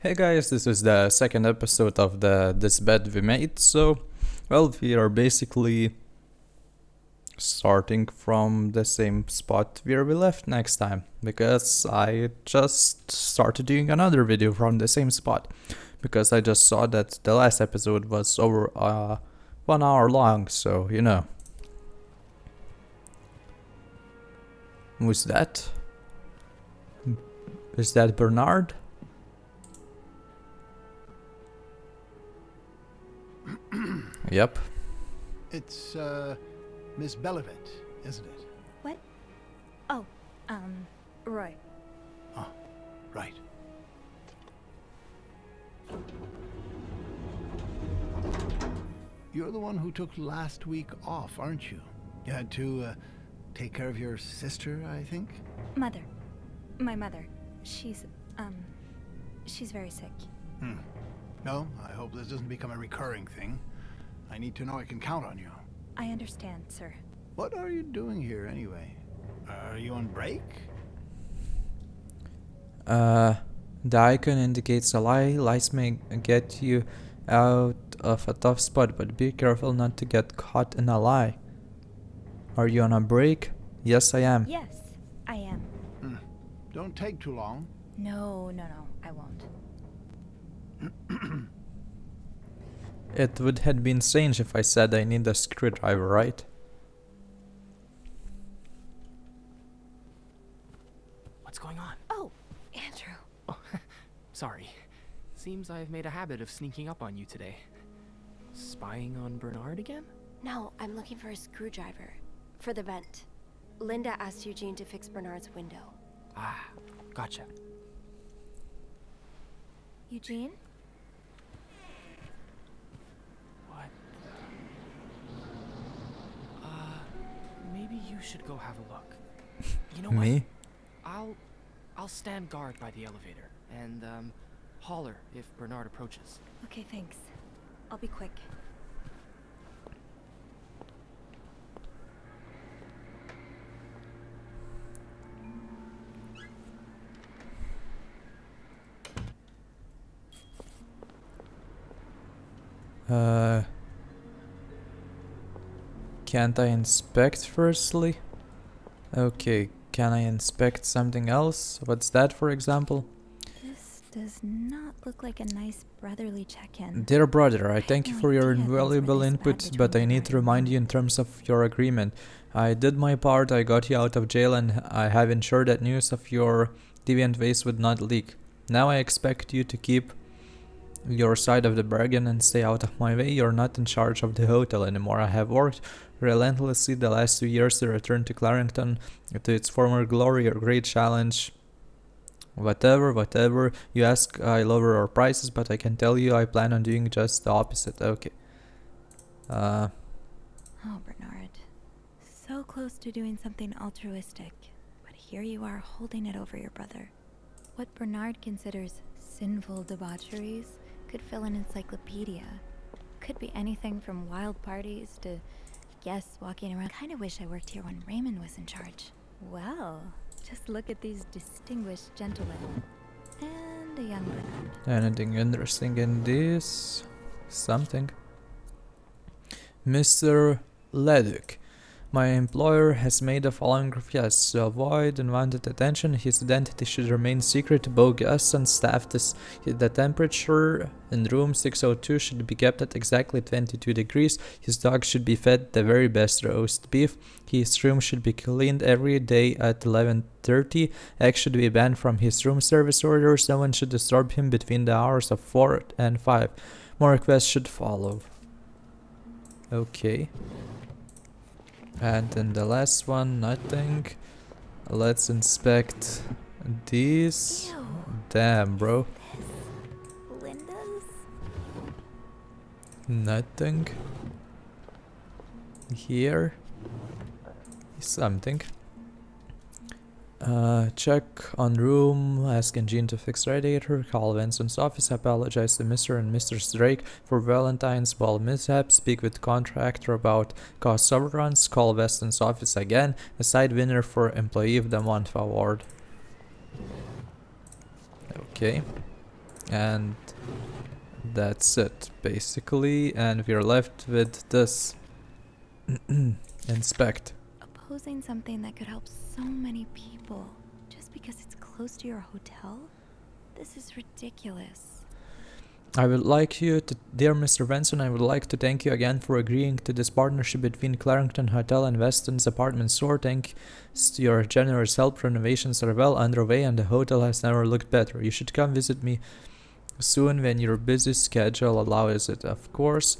Hey guys, this is the second episode of this bed we made, so, well, we are basically starting from the same spot where we left next time, because I just started doing another video from the same spot, because I just saw that the last episode was over 1 hour long, so, you know. Who's that? Is that Bernard? Yep. It's, Miss Bellevent, isn't it? What? Oh, Roy. Oh, right. You're the one who took last week off, aren't you? You had to, take care of your sister, I think? Mother. My mother. She's very sick. No, I hope this doesn't become a recurring thing. I need to know I can count on you. I understand, sir. What are you doing here, anyway? Are you on break? The icon indicates a lie. Lies may get you out of a tough spot, but be careful not to get caught in a lie. Are you on a break? Yes, I am. Yes, I am. Don't take too long. No, I won't. It would have been strange if I said I need a screwdriver, right? What's going on? Oh, Andrew. Oh, sorry. Seems I've made a habit of sneaking up on you today. Spying on Bernard again? No, I'm looking for a screwdriver. For the vent. Linda asked Eugene to fix Bernard's window. Ah, gotcha. Eugene? What? Maybe you should go have a look. You know Me? what? I'll stand guard by the elevator and holler if Bernard approaches. Okay, thanks. I'll be quick. Can't I inspect firstly? Okay, can I inspect something else? What's that, for example? This does not look like a nice brotherly check-in. Dear brother, I thank you no for your idea things were invaluable this bad input, between but I you need to and remind Mom. you in terms of your agreement. I did my part, I got you out of jail, and I have ensured that news of your deviant ways would not leak. Now I expect you to keep your side of the bargain and stay out of my way. You're not in charge of the hotel anymore. I have worked relentlessly the last 2 years to return to Clarington to its former glory. Your great challenge. Whatever. You ask, I lower our prices, but I can tell you I plan on doing just the opposite. Okay. Oh, Bernard. So close to doing something altruistic, but here you are holding it over your brother. What Bernard considers sinful debaucheries could fill an encyclopedia. Could be anything from wild parties to guests walking around. Kinda wish I worked here when Raymond was in charge. Well, just look at these distinguished gentlemen. And a young Bernard. Anything interesting in this? Something. Mr. Leduc. My employer has made the following requests. To avoid unwanted attention, his identity should remain secret to both guests and staff. The temperature in room 602 should be kept at exactly 22 degrees. His dog should be fed the very best roast beef. His room should be cleaned every day at 11:30. Eggs should be banned from his room service orders. No one should disturb him between the hours of 4 and 5. More requests should follow. Okay. And then the last one, nothing. Let's inspect these. Ew. Damn, bro. Linda's? Nothing. Here. Something. Check on room, ask Eugene to fix radiator, call Vincent's office, apologize to Mr. and Mrs. Drake for Valentines ball mishap, speak with contractor about cost overruns, call Weston's office again, decide winner for Employee of the Month award. Okay. And that's it, basically. And we're left with this. Inspect. Opposing something that could help so many people just because it's close to your hotel? This is ridiculous. I would like you to, dear Mr. Benson, I would like to thank you again for agreeing to this partnership between Clarington Hotel and Weston's apartment store. Thanks to your generous help, renovations are well underway and the hotel has never looked better. You should come visit me soon when your busy schedule allows it, of course.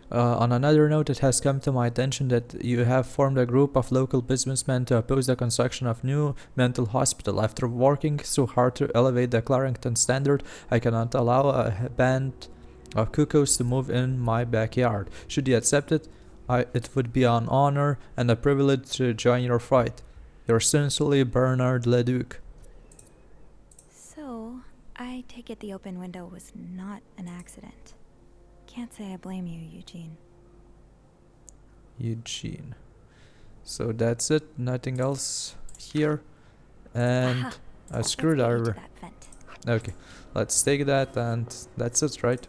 On another note, it has come to my attention that you have formed a group of local businessmen to oppose the construction of new mental hospital. After working so hard to elevate the Clarington standard, I cannot allow a band of cuckoos to move in my backyard. Should you accept it, it would be an honor and a privilege to join your fight. Yours sincerely, Bernard Leduc. So, I take it the open window was not an accident. Can't say I blame you, Eugene. Eugene. So that's it. Nothing else here. And Aha. a Let's screwdriver. get you to that vent. Okay, let's take that and that's it, right?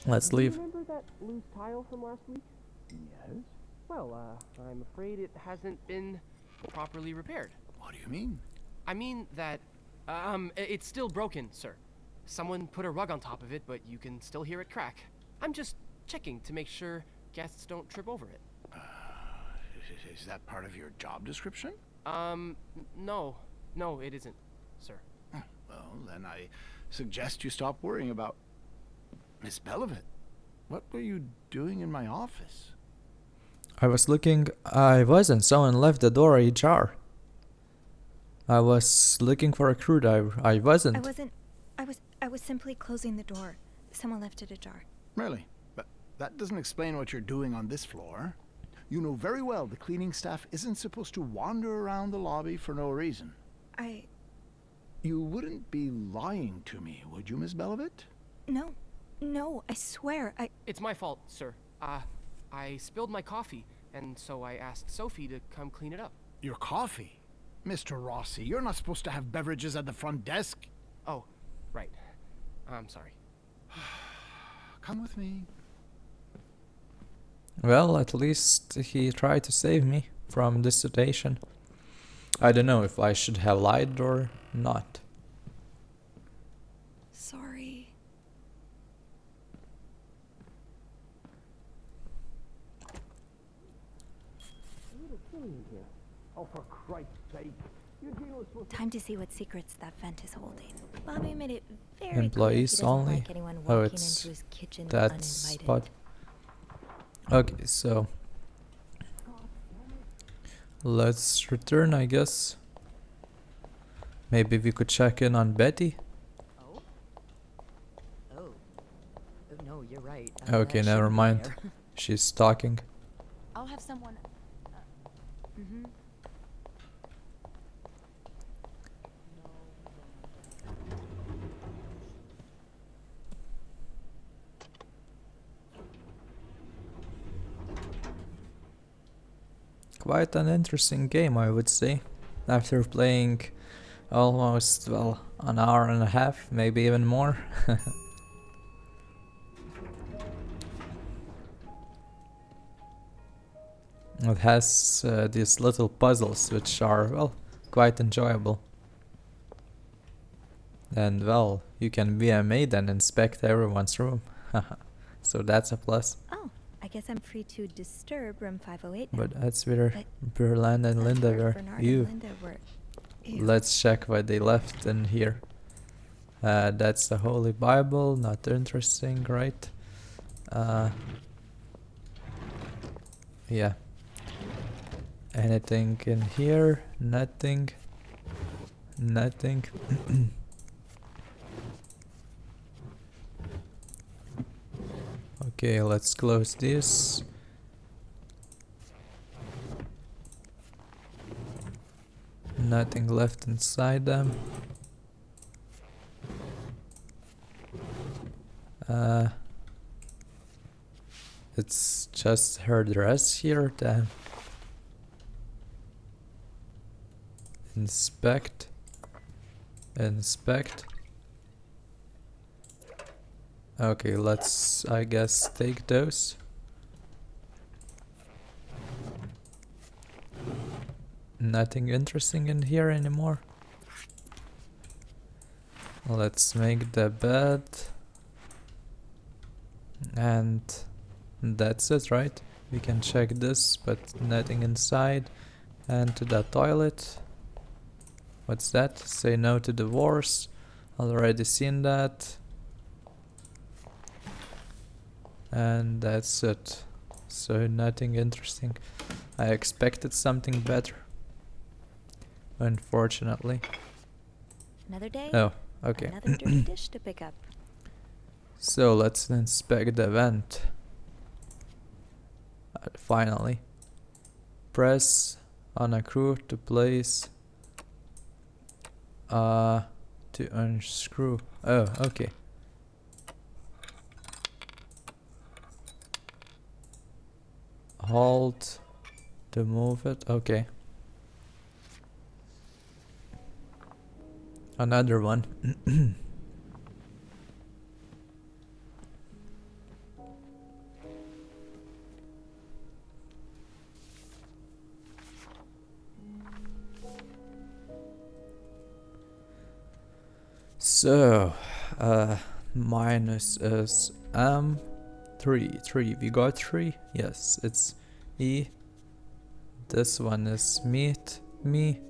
Let's leave. Remember that loose tile from last week? Yes? Well, I'm afraid it hasn't been properly repaired. What do you mean? I mean that, it's still broken, sir. Someone put a rug on top of it, but you can still hear it crack. I'm just checking to make sure guests don't trip over it. Is that part of your job description? No. No, it isn't, sir. Well, then I suggest you stop worrying about Miss Belivet. What were you doing in my office? I was looking. I wasn't. Someone left the door ajar. I was looking for a screwdriver. I wasn't. I was simply closing the door. Someone left it ajar. Really? But that doesn't explain what you're doing on this floor. You know very well the cleaning staff isn't supposed to wander around the lobby for no reason. You wouldn't be lying to me, would you, Miss Belivet? No, I swear, It's my fault, sir. I spilled my coffee, and so I asked Sophie to come clean it up. Your coffee? Mr. Rossi, you're not supposed to have beverages at the front desk. Oh, right. I'm sorry. Come with me. Well, at least he tried to save me from this situation. I don't know if I should have lied or not. sorry. Oh, for Christ's sake. Time to see what secrets that vent is holding. Bobby made it very Employees clear he doesn't only? like anyone Oh, walking it's into his kitchen that uninvited. spot. Okay, so let's return, I guess. Maybe we could check in on Betty. Oh, no, you're right. Okay, never mind. She's talking. I'll have someone. Quite an interesting game, I would say. After playing almost, well, an hour and a half, maybe even more. It has these little puzzles which are, well, quite enjoyable. And, well, you can be a maid and inspect everyone's room. So that's a plus. Oh, I guess I'm free to disturb room 508 now. But that's where Berland and Linda That's where were. Bernard You. and Linda were. Ew. Let's check what they left in here. That's the Holy Bible. Not interesting, right? Yeah. Anything in here? Nothing. Nothing. Okay, let's close this. Nothing left inside them. It's just her dress here. Then inspect. Okay, let's, I guess, take those. Nothing interesting in here anymore. Let's make the bed. And that's it, right? We can check this, but nothing inside. And to the toilet. What's that? Say no to divorce. Already seen that. And that's it. So nothing interesting. I expected something better. Unfortunately. Another day? Oh, okay. Another dirty dish to pick up. So let's inspect the vent. Finally. Press on a screw to place. To unscrew. Oh, okay. Hold to move it. Okay. Another one. So, minus is three. We got 3. Yes, it's E. This one is meet me.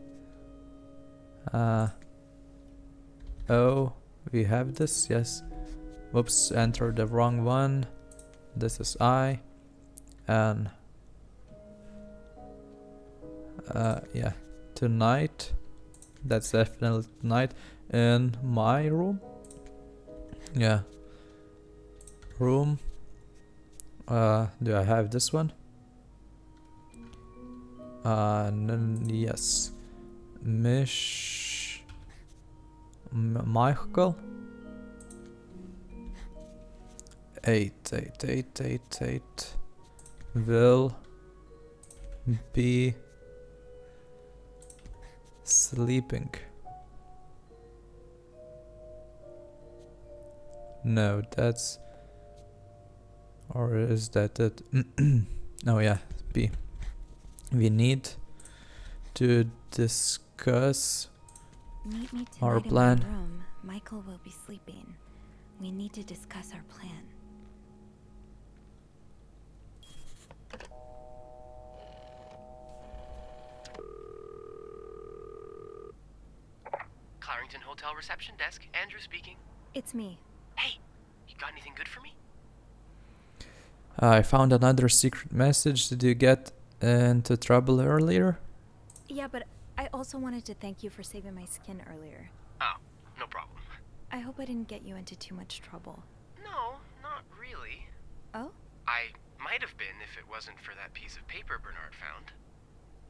Oh, we have this. Yes. Whoops, entered the wrong one. This is I. And yeah, tonight. That's definitely tonight. In my room. Yeah. Room. Do I have this one? Yes. Michael. 8 will be sleeping. No, that's, or is that it? Oh yeah, B. We need to discuss Meet me our tonight plan. in my room. Michael will be sleeping. We need to discuss our plan. Clarington Hotel reception desk. Andrew speaking. It's me. Hey, you got anything good for me? I found another secret message. Did you get into trouble earlier? Yeah, but I also wanted to thank you for saving my skin earlier. Oh, no problem. I hope I didn't get you into too much trouble. No, not really. Oh? I might have been if it wasn't for that piece of paper Bernard found.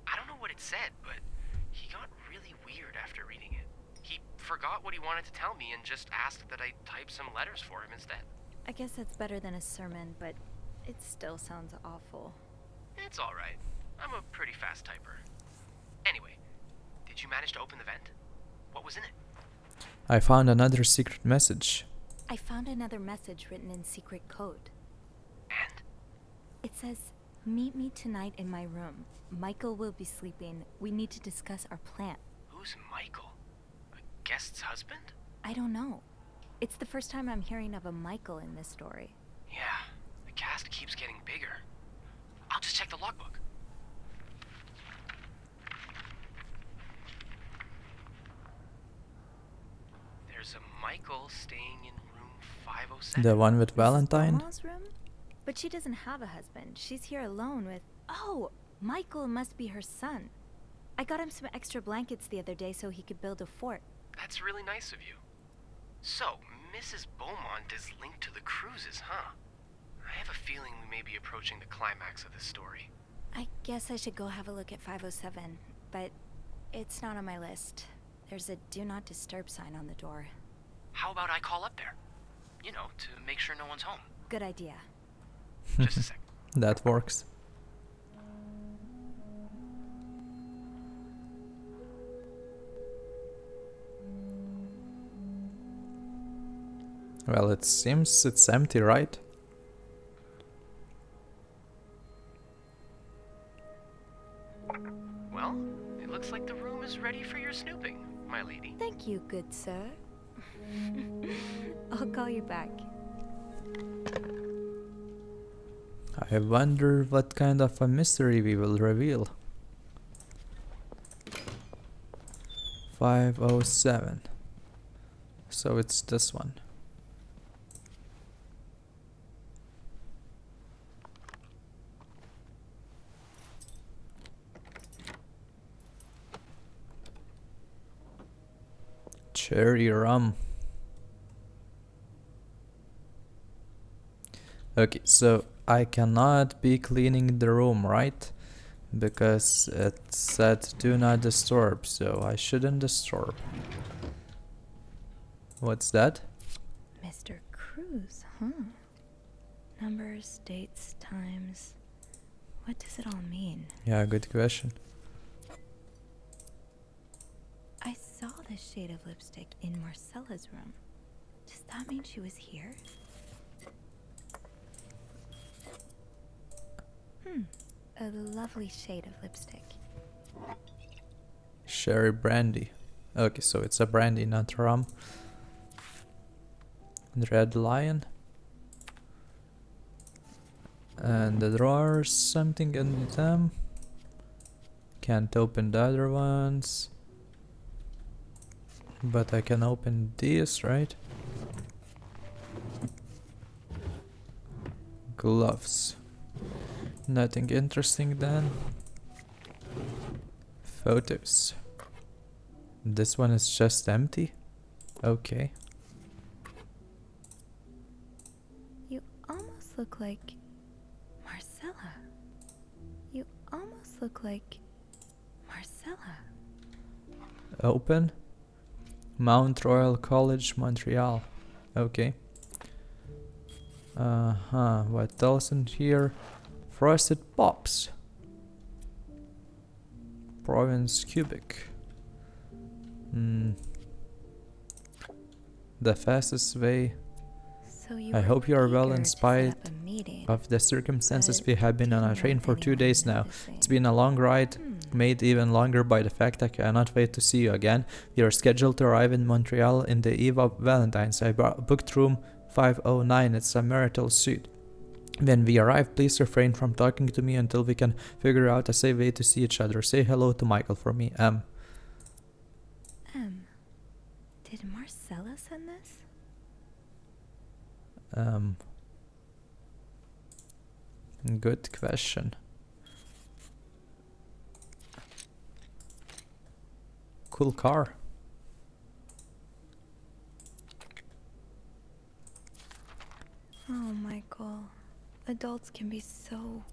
I don't know what it said, but he got really weird after reading it. He forgot what he wanted to tell me and just asked that I type some letters for him instead. I guess that's better than a sermon, but it still sounds awful. It's alright. I'm a pretty fast typer. Anyway, did you manage to open the vent? What was in it? I found another secret message. I found another message written in secret code. And? It says, meet me tonight in my room. Michael will be sleeping. We need to discuss our plan. Who's Michael? A guest's husband? I don't know. It's the first time I'm hearing of a Michael in this story. Yeah, the cast keeps getting bigger. I'll just check the logbook. There's a Michael staying in room 507. The one with This is Valentine? Grandma's room? But she doesn't have a husband. She's here alone with... Oh, Michael must be her son. I got him some extra blankets the other day so he could build a fort. That's really nice of you. So, Mrs. Beaumont is linked to the Cruzes, huh? I have a feeling we may be approaching the climax of this story. I guess I should go have a look at 507, but it's not on my list. There's a do not disturb sign on the door. How about I call up there? You know, to make sure no one's home. Good idea. Just a sec. That works. Well, it seems it's empty, right? Well, it looks like the room is ready for your snooping, my lady. Thank you, good sir. I'll call you back. I wonder what kind of a mystery we will reveal. 507. So it's this one. Cherry rum. Okay, so I cannot be cleaning the room, right? Because it said do not disturb, so I shouldn't disturb. What's that? Mr. Cruz, huh? Numbers, dates, times. What does it all mean? Yeah, good question. I saw this shade of lipstick in Marcella's room. Does that mean she was here? A lovely shade of lipstick. Sherry brandy. Okay, so it's a brandy, not rum. Red lion. And the drawers, something in them. Can't open the other ones. But I can open these, right? Gloves. Nothing interesting then. Photos. This one is just empty? Okay. You almost look like Marcella. You almost look like Marcella. Open. Mount Royal College, Montreal. Okay. What else in here? Frosted Pops. Province Cubic. The fastest way. So you I were hope you are well eager in to set spite up a meeting, of the circumstances. but We have been on a didn't train want for 2 anyone days now. noticing. It's been a long ride, made even longer by the fact I cannot wait to see you again. We are scheduled to arrive in Montreal in the eve of Valentines. I booked room 509. It's a marital suite. When we arrive, please refrain from talking to me until we can figure out a safe way to see each other. Say hello to Michael for me, M. Did Marcella send this? Good question. Cool car. Oh, Michael. Adults can be so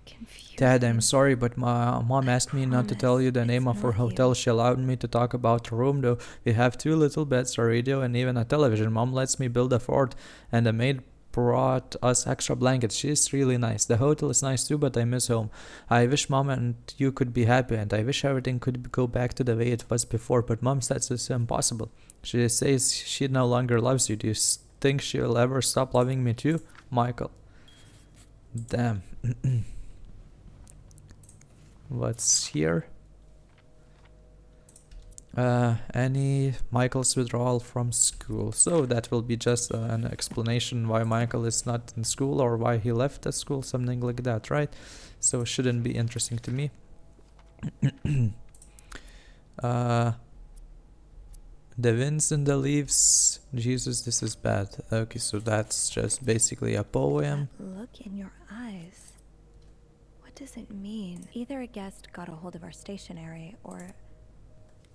confusing. Dad, I'm sorry, but my mom asked me not to tell you the promise name it's of her not you. hotel. She allowed me to talk about the room, though. We have 2 little beds, a radio, and even a television. Mom lets me build a fort, and the maid brought us extra blankets. She's really nice. The hotel is nice too, but I miss home. I wish Mom and you could be happy, and I wish everything could go back to the way it was before, but Mom says it's impossible. She says she no longer loves you. Do you think she'll ever stop loving me too? Michael. Damn. What's here? Any Michael's withdrawal from school. So that will be just an explanation why Michael is not in school or why he left the school, something like that, right? So it shouldn't be interesting to me. The winds and the leaves. Jesus, this is bad. Okay, so that's just basically a poem. That look in your eyes. What does it mean? Either a guest got a hold of our stationery, or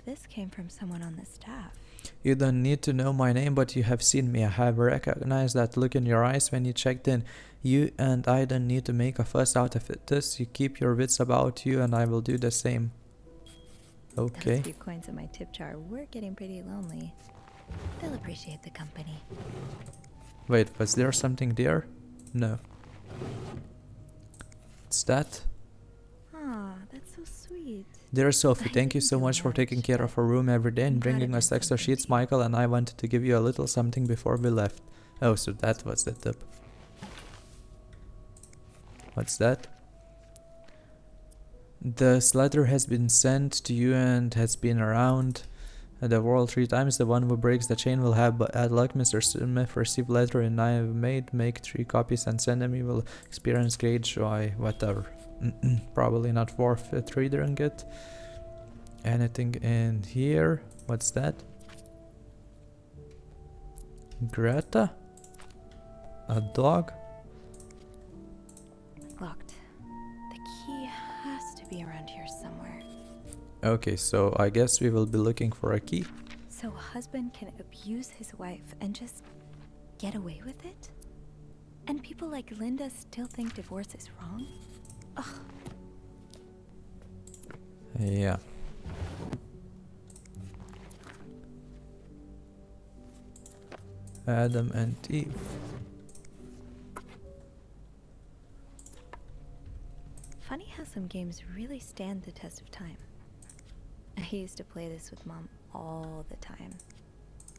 this came from someone on the staff. You don't need to know my name, but you have seen me. I have recognized that look in your eyes when you checked in. You and I don't need to make a fuss out of this. You keep your wits about you, and I will do the same. Okay. Those few coins in my tip jar were getting pretty lonely. They'll appreciate the company. Wait, was there something there? No. What's that? Ah, that's so sweet. Dear Sophie, I thank you didn't so do much for taking much, care of but our room every day and I'm glad bringing it us meant extra something sheets. to you. Michael and I wanted to give you a little something before we left. Oh, so that was the tip. What's that? This letter has been sent to you and has been around the world 3 times. The one who breaks the chain will have bad luck. Mr. Smith received letter and I have made. Make 3 copies and send them. You will experience great joy. Whatever. Probably not worth it reading it. Anything in here? What's that? Greta? A dog? Locked. The key has to be around here somewhere. Okay, so I guess we will be looking for a key. So a husband can abuse his wife and just get away with it? And people like Linda still think divorce is wrong? Ugh. Yeah. Adam and Eve. Funny how some games really stand the test of time. I used to play this with Mom all the time.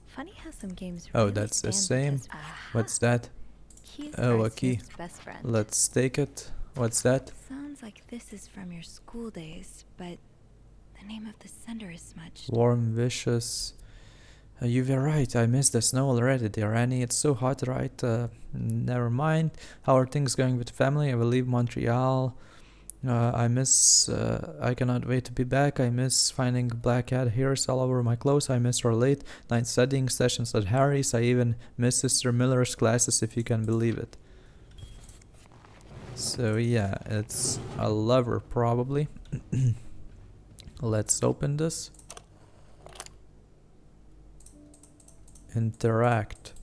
Funny how some games Oh, really that's the stand same. Aha. What's that? Keys Oh, are a key. Smith's best friend. Let's take it. What's that? Sounds like this is from your school days, but the name of the sender is smudged. Warm, vicious. You were right. I missed the snow already, dear Annie. It's so hot, right? Never mind. How are things going with family? I will leave Montreal. I cannot wait to be back. I miss finding black cat hairs all over my clothes. I miss our late night studying sessions at Harry's. I even miss Sister Miller's classes, if you can believe it. So yeah, it's a lover probably. Let's open this. Interact.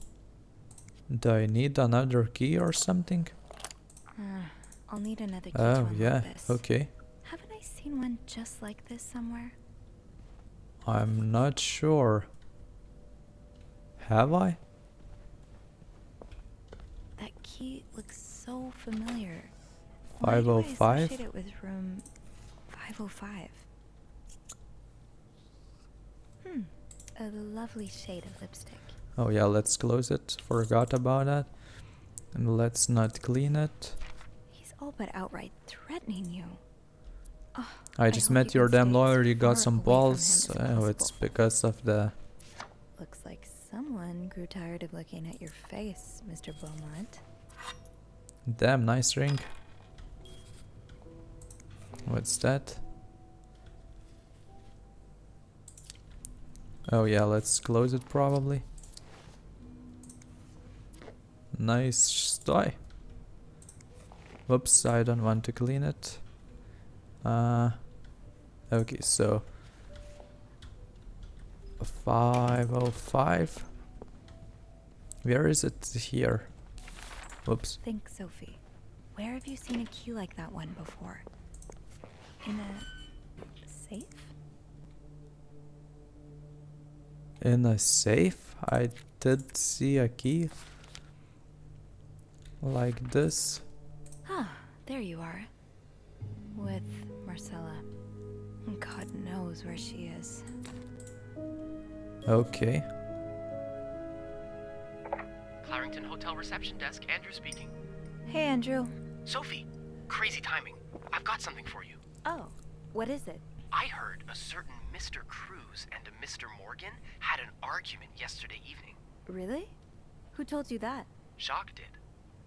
Do I need another key or something? I'll need another key to Oh unlock yeah, this. okay. Haven't I seen one just like this somewhere? I'm not sure. Have I? That key looks so familiar. Why do I 505? associate it with room 505? A lovely shade of lipstick. Oh yeah, let's close it. Forgot about that. And let's not clean it. He's all but outright threatening you. Oh, I just hope met you your can damn stay lawyer. as You got far some away from him balls. as Oh, it's possible. because of the... Looks like someone grew tired of looking at your face, Mr. Beaumont. Damn, nice ring. What's that? Oh yeah, let's close it probably. Nice toy. Whoops, I don't want to clean it. Okay, so 505. Where is it here? Whoops. Think, Sophie. Where have you seen a key like that one before? In a safe? In a safe? I did see a key like this. Ah, there you are. With Marcella. God knows where she is. Okay. Clarington Hotel reception desk, Andrew speaking. Hey, Andrew. Sophie, crazy timing. I've got something for you. Oh, what is it? I heard a certain Mr. Cruz and a Mr. Morgan had an argument yesterday evening. Really? Who told you that? Jacques did.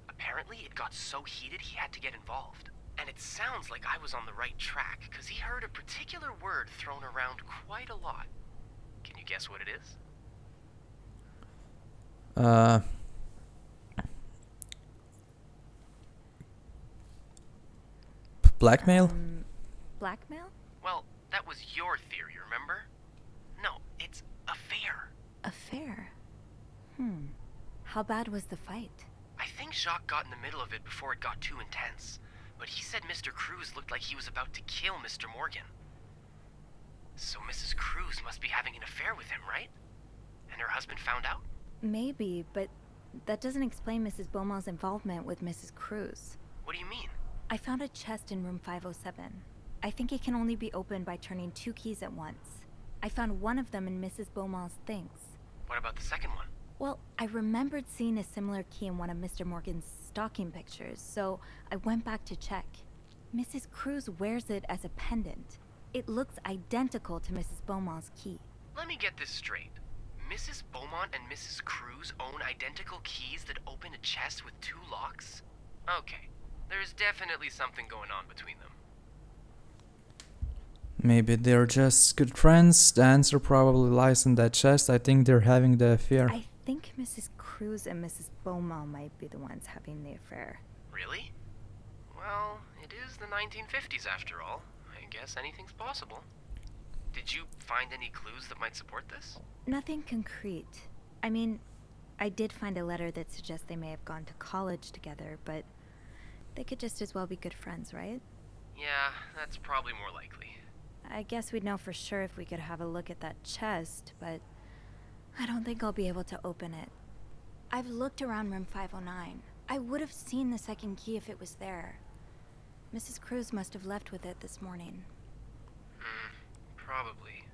Apparently, it got so heated he had to get involved. And it sounds like I was on the right track, because he heard a particular word thrown around quite a lot. Can you guess what it is? Blackmail? Blackmail? Well, that was your theory, remember? No, it's affair. Affair? How bad was the fight? I think Jacques got in the middle of it before it got too intense. But he said Mr. Cruz looked like he was about to kill Mr. Morgan. So Mrs. Cruz must be having an affair with him, right? And her husband found out? Maybe, but that doesn't explain Mrs. Beaumont's involvement with Mrs. Cruz. What do you mean? I found a chest in room 507. I think it can only be opened by turning 2 keys at once. I found one of them in Mrs. Beaumont's things. What about the second one? Well, I remembered seeing a similar key in one of Mr. Morgan's stocking pictures, so I went back to check. Mrs. Cruz wears it as a pendant. It looks identical to Mrs. Beaumont's key. Let me get this straight. Mrs. Beaumont and Mrs. Cruz own identical keys that open a chest with 2 locks? Okay, there's definitely something going on between them. Maybe they're just good friends. The answer probably lies in that chest. I think they're having the affair. I think Mrs. Cruz and Mrs. Beaumont might be the ones having the affair. Really? Well, it is the 1950s after all. I guess anything's possible. Did you find any clues that might support this? Nothing concrete. I mean, I did find a letter that suggests they may have gone to college together, but they could just as well be good friends, right? Yeah, that's probably more likely. I guess we'd know for sure if we could have a look at that chest, but I don't think I'll be able to open it. I've looked around room 509. I would have seen the second key if it was there. Mrs. Cruz must have left with it this morning. Probably.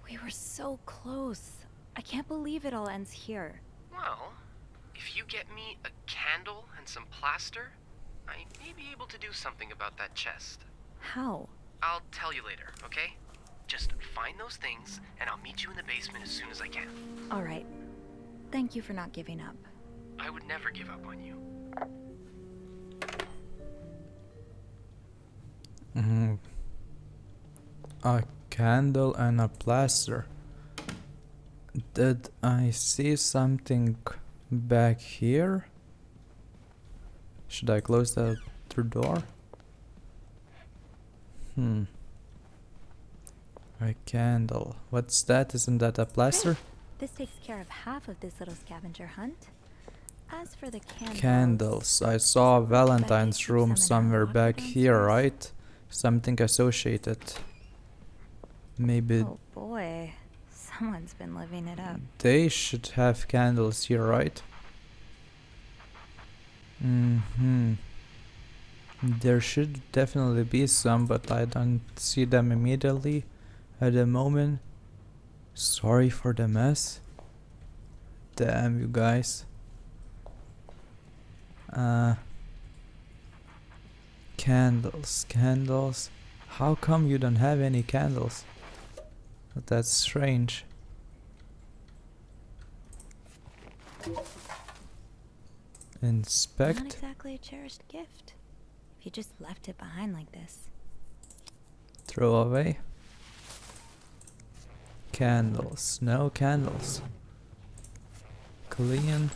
We were so close. I can't believe it all ends here. Well, if you get me a candle and some plaster, I may be able to do something about that chest. How? I'll tell you later, okay? Just find those things, and I'll meet you in the basement as soon as I can. All right. Thank you for not giving up. I would never give up on you. A candle and a plaster. Did I see something back here? Should I close the door? A candle. What's that? Isn't that a plaster? This takes care of half of this little scavenger hunt. As for the Candles. I saw Valentine's room somewhere back here, right? Something associated. Maybe Oh boy, someone's been living it up. they should have candles here, right? There should definitely be some, but I don't see them immediately at the moment. Sorry for the mess. Damn you guys. Candles. How come you don't have any candles? That's strange. Inspect. Not exactly a cherished gift. If you just left it behind like this. Throw away. Candles. No candles. Clean.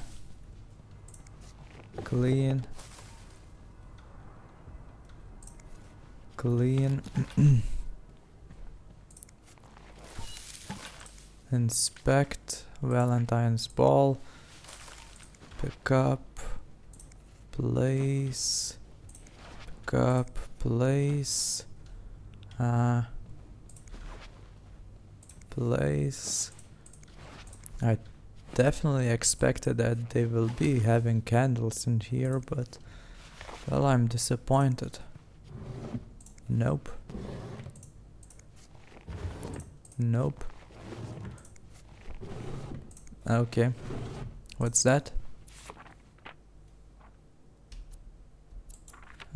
Clean. Clean. Inspect. Valentine's ball. Pick up. Place. Pick up. Place. Place. I definitely expected that they will be having candles in here, but well, I'm disappointed. Nope. Nope. Okay. What's that?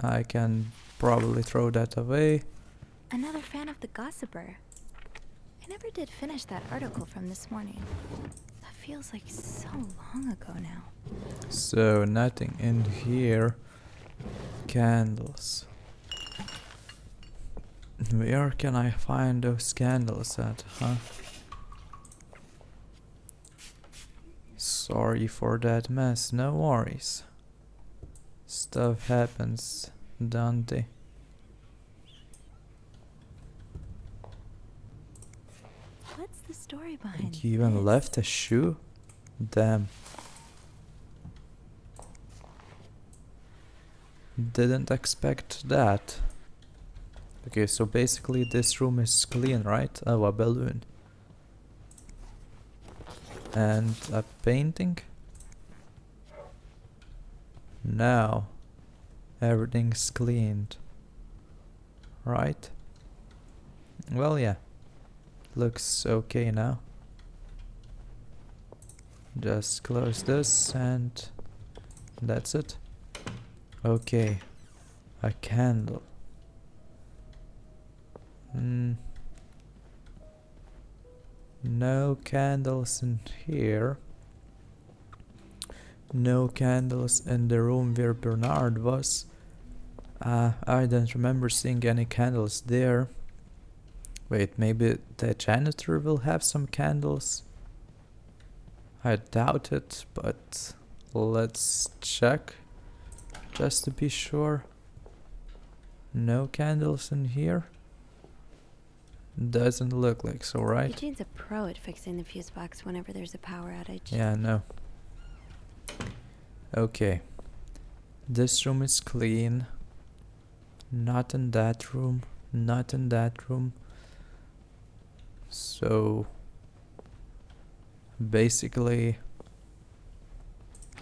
I can probably throw that away. Another fan of the Gossiper. I never did finish that article from this morning. That feels like so long ago now. So nothing in here. Candles. Where can I find those candles at, huh? Sorry for that mess, no worries. Stuff happens, don't they? What's the story behind You even this? left a shoe? Damn. Didn't expect that. Okay, so basically this room is clean, right? Oh, a balloon. And a painting? Now everything's cleaned. Right? Well, yeah. Looks okay now. Just close this and that's it. Okay. A candle. No candles in here. No candles in the room where Bernard was. I don't remember seeing any candles there. Wait, maybe the janitor will have some candles? I doubt it, but let's check just to be sure. No candles in here? Doesn't look like so, right? Eugene's a pro at fixing the fuse box whenever there's a power outage. Yeah, no. Okay. This room is clean. Not in that room. Not in that room. So basically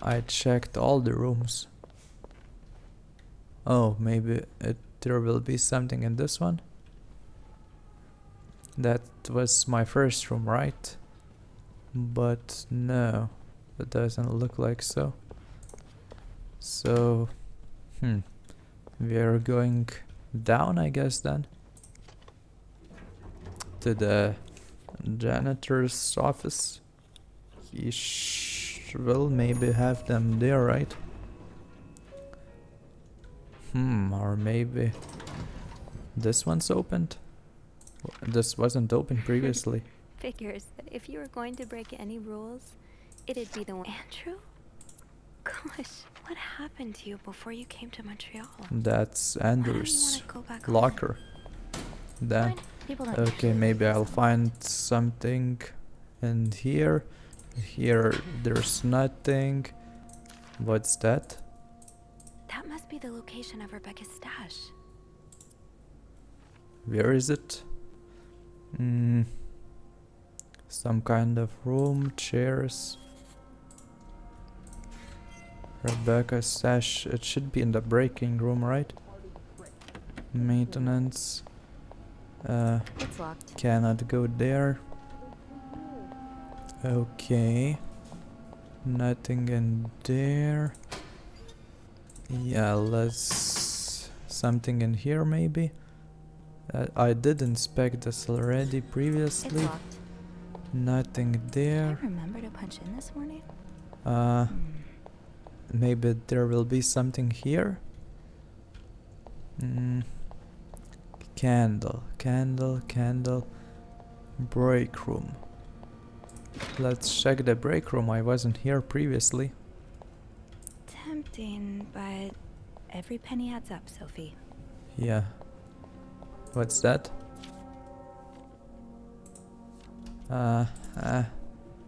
I checked all the rooms. Oh, maybe there will be something in this one. That was my first room, right? But no, it doesn't look like so. So, we are going down, I guess, then. To the janitor's office. He will maybe have them there, right? Or maybe this one's opened? This wasn't open previously. Figures that if you were going to break any rules, it'd be the one. Andrew? Gosh, what happened to you before you came to Montreal? That's Andrew's Go back home? locker. Then, People don't okay, maybe I'll find something in here. Here, there's nothing. What's that? That must be the location of Rebecca's stash. Where is it? Some kind of room, chairs. Rebecca's stash. It should be in the breaking room, right? Maintenance. It's locked. Cannot go there. Okay. Nothing in there. Yeah, let's... something in here maybe? I did inspect this already previously. It's locked. Nothing Did there. I remember to punch in this morning? Maybe there will be something here. Candle, candle, candle. Break room. Let's check the break room. I wasn't here previously. Tempting, but every penny adds up, Sophie. Yeah. What's that?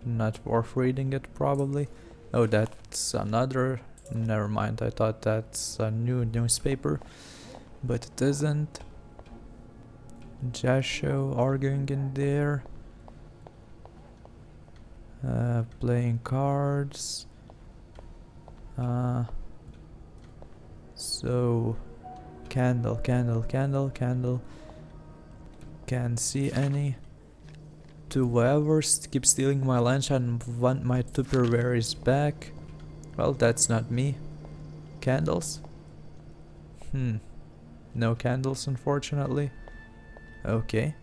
Not worth reading it probably. Oh, that's another. Never mind, I thought that's a new newspaper, but it isn't. Jazz show arguing in there. Playing cards. So candle, candle, candle, candle. Can't see any. To whoever keeps stealing my lunch and want my Tupperware is back. Well, that's not me. Candles? No candles, unfortunately. Okay.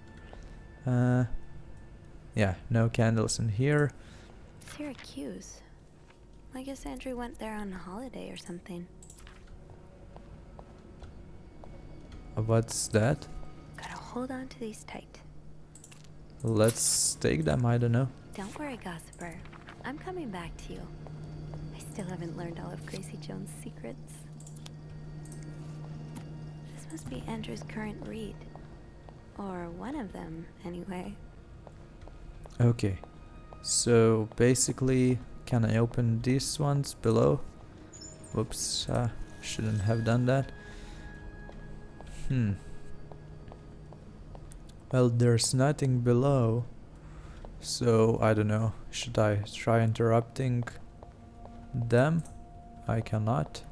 Yeah, no candles in here. Syracuse. I guess Andrew went there on a holiday or something. What's that? Gotta hold on to these tight. Let's take them, I don't know. Don't worry, gossiper. I'm coming back to you. I still haven't learned all of Gracie Jones' secrets. This must be Andrew's current read. Or one of them, anyway. Okay. So basically, can I open these ones below? Whoops, shouldn't have done that. Well, there's nothing below. So, I don't know. Should I try interrupting them? I cannot.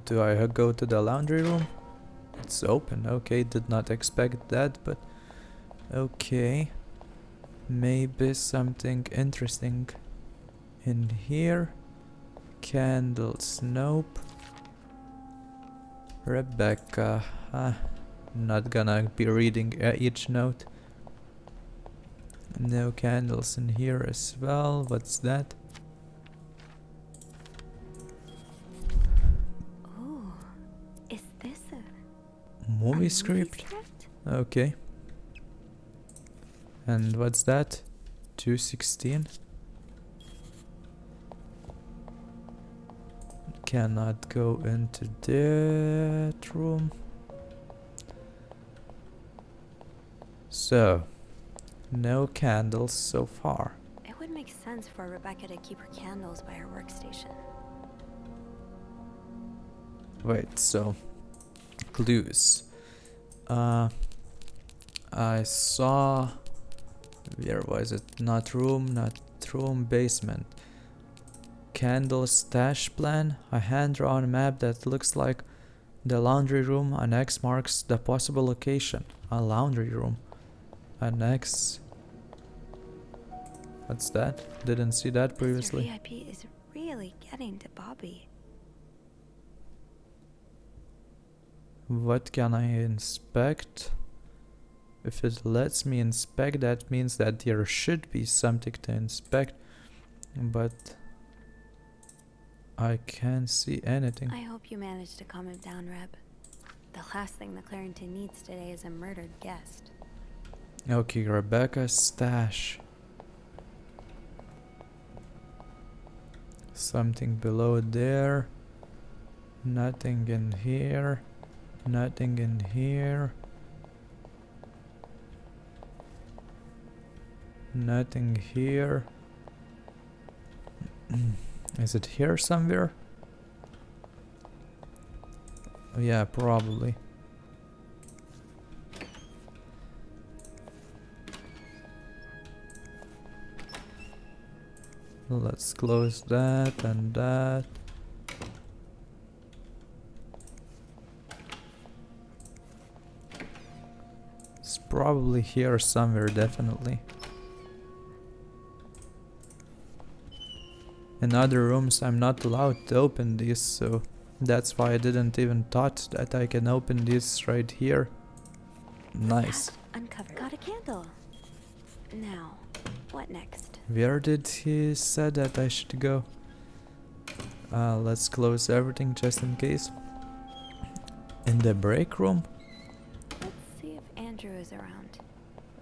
Do I go to the laundry room? It's open. Okay, did not expect that, but okay. Maybe something interesting in here. Candles, nope. Rebecca, not gonna be reading each note. No candles in here as well. What's that? Oh, is this a Movie script? Okay. And what's that? 216? Cannot go into that room. So, no candles so far. It would make sense for Rebecca to keep her candles by her workstation. Wait, so clues. I saw, where was it? Not room, basement. Candle stash plan, a hand-drawn map that looks like the laundry room. An X marks the possible location. A laundry room. An X. What's that? Didn't see that previously. Mr. VIP is really getting to Bobby. What can I inspect? If it lets me inspect, that means that there should be something to inspect, but I can't see anything. I hope you managed to calm him down, Reb. The last thing the Clarington needs today is a murdered guest. Okay, Rebecca's stash. Something below there. Nothing in here. Nothing in here. Nothing here. Is it here somewhere? Yeah, probably. Let's close that and that. It's probably here somewhere, definitely. In other rooms I'm not allowed to open these, so that's why I didn't even thought that I can open this right here. Nice. Uncovered. Got a candle. Now, what next? Where did he said that I should go? Let's close everything just in case. In the break room? Let's see if Andrew is around.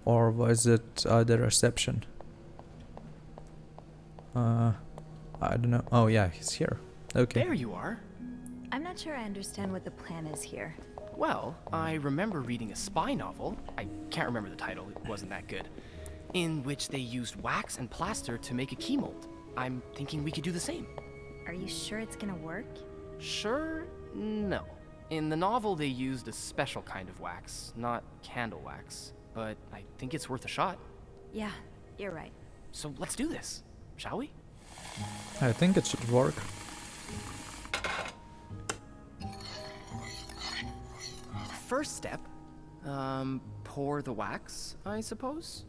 Or was it the reception? I don't know. Oh yeah, he's here. Okay. There you are. I'm not sure I understand what the plan is here. Well, I remember reading a spy novel, I can't remember the title, it wasn't that good, in which they used wax and plaster to make a key mold. I'm thinking we could do the same. Are you sure it's gonna work? Sure? No. In the novel, they used a special kind of wax, not candle wax. But I think it's worth a shot. Yeah, you're right. So let's do this, shall we? I think it should work. First step, pour the wax, I suppose?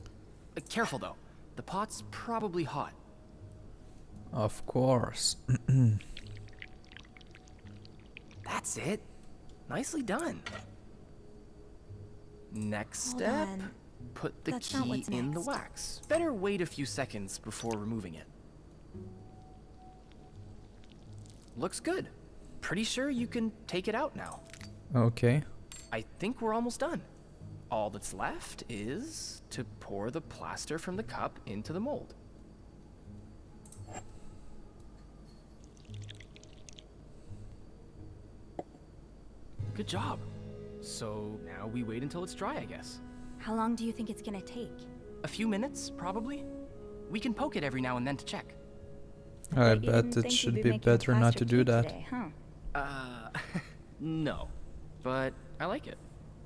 Careful though, the pot's probably hot. Of course. That's it. Nicely done. Next Hold step, on. put the That's not key what's in the next. wax. Better wait a few seconds before removing it. Looks good. Pretty sure you can take it out now. Okay. I think we're almost done. All that's left is to pour the plaster from the cup into the mold. Good job. So now we wait until it's dry, I guess. How long do you think it's gonna take? A few minutes, probably. We can poke it every now and then to check. I You bet didn't it think should you'd be making a better not plaster to do cake that. today, huh? No. But I like it.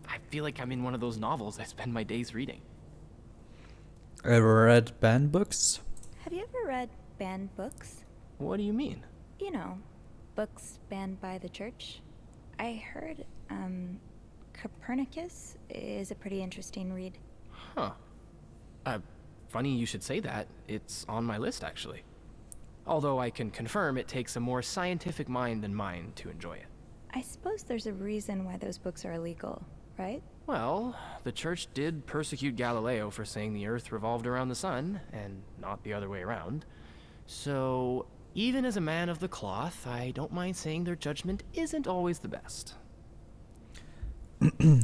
I feel like I'm in one of those novels I spend my days reading. Ever read band books? Have you ever read banned books? What do you mean? You know, books banned by the church. I heard, Copernicus is a pretty interesting read. Huh. Funny you should say that. It's on my list, actually. Although I can confirm it takes a more scientific mind than mine to enjoy it. I suppose there's a reason why those books are illegal, right? Well, the church did persecute Galileo for saying the Earth revolved around the sun, and not the other way around. So, even as a man of the cloth, I don't mind saying their judgment isn't always the best.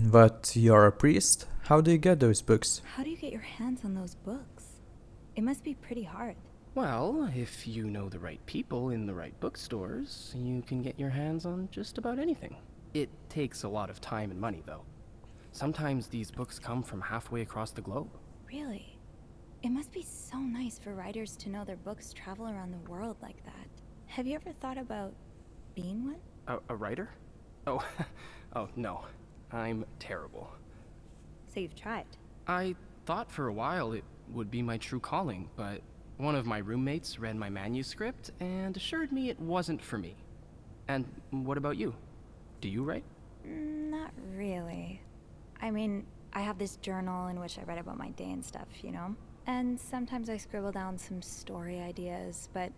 But you're a priest? How do you get those books? How do you get your hands on those books? It must be pretty hard. Well, if you know the right people in the right bookstores, you can get your hands on just about anything. It takes a lot of time and money, though. Sometimes these books come from halfway across the globe. Really? It must be so nice for writers to know their books travel around the world like that. Have you ever thought about being one? A writer? Oh, oh no. I'm terrible. So you've tried? I thought for a while it would be my true calling, but one of my roommates read my manuscript and assured me it wasn't for me. And what about you? Do you write? Not really. I mean, I have this journal in which I write about my day and stuff, you know? And sometimes I scribble down some story ideas, but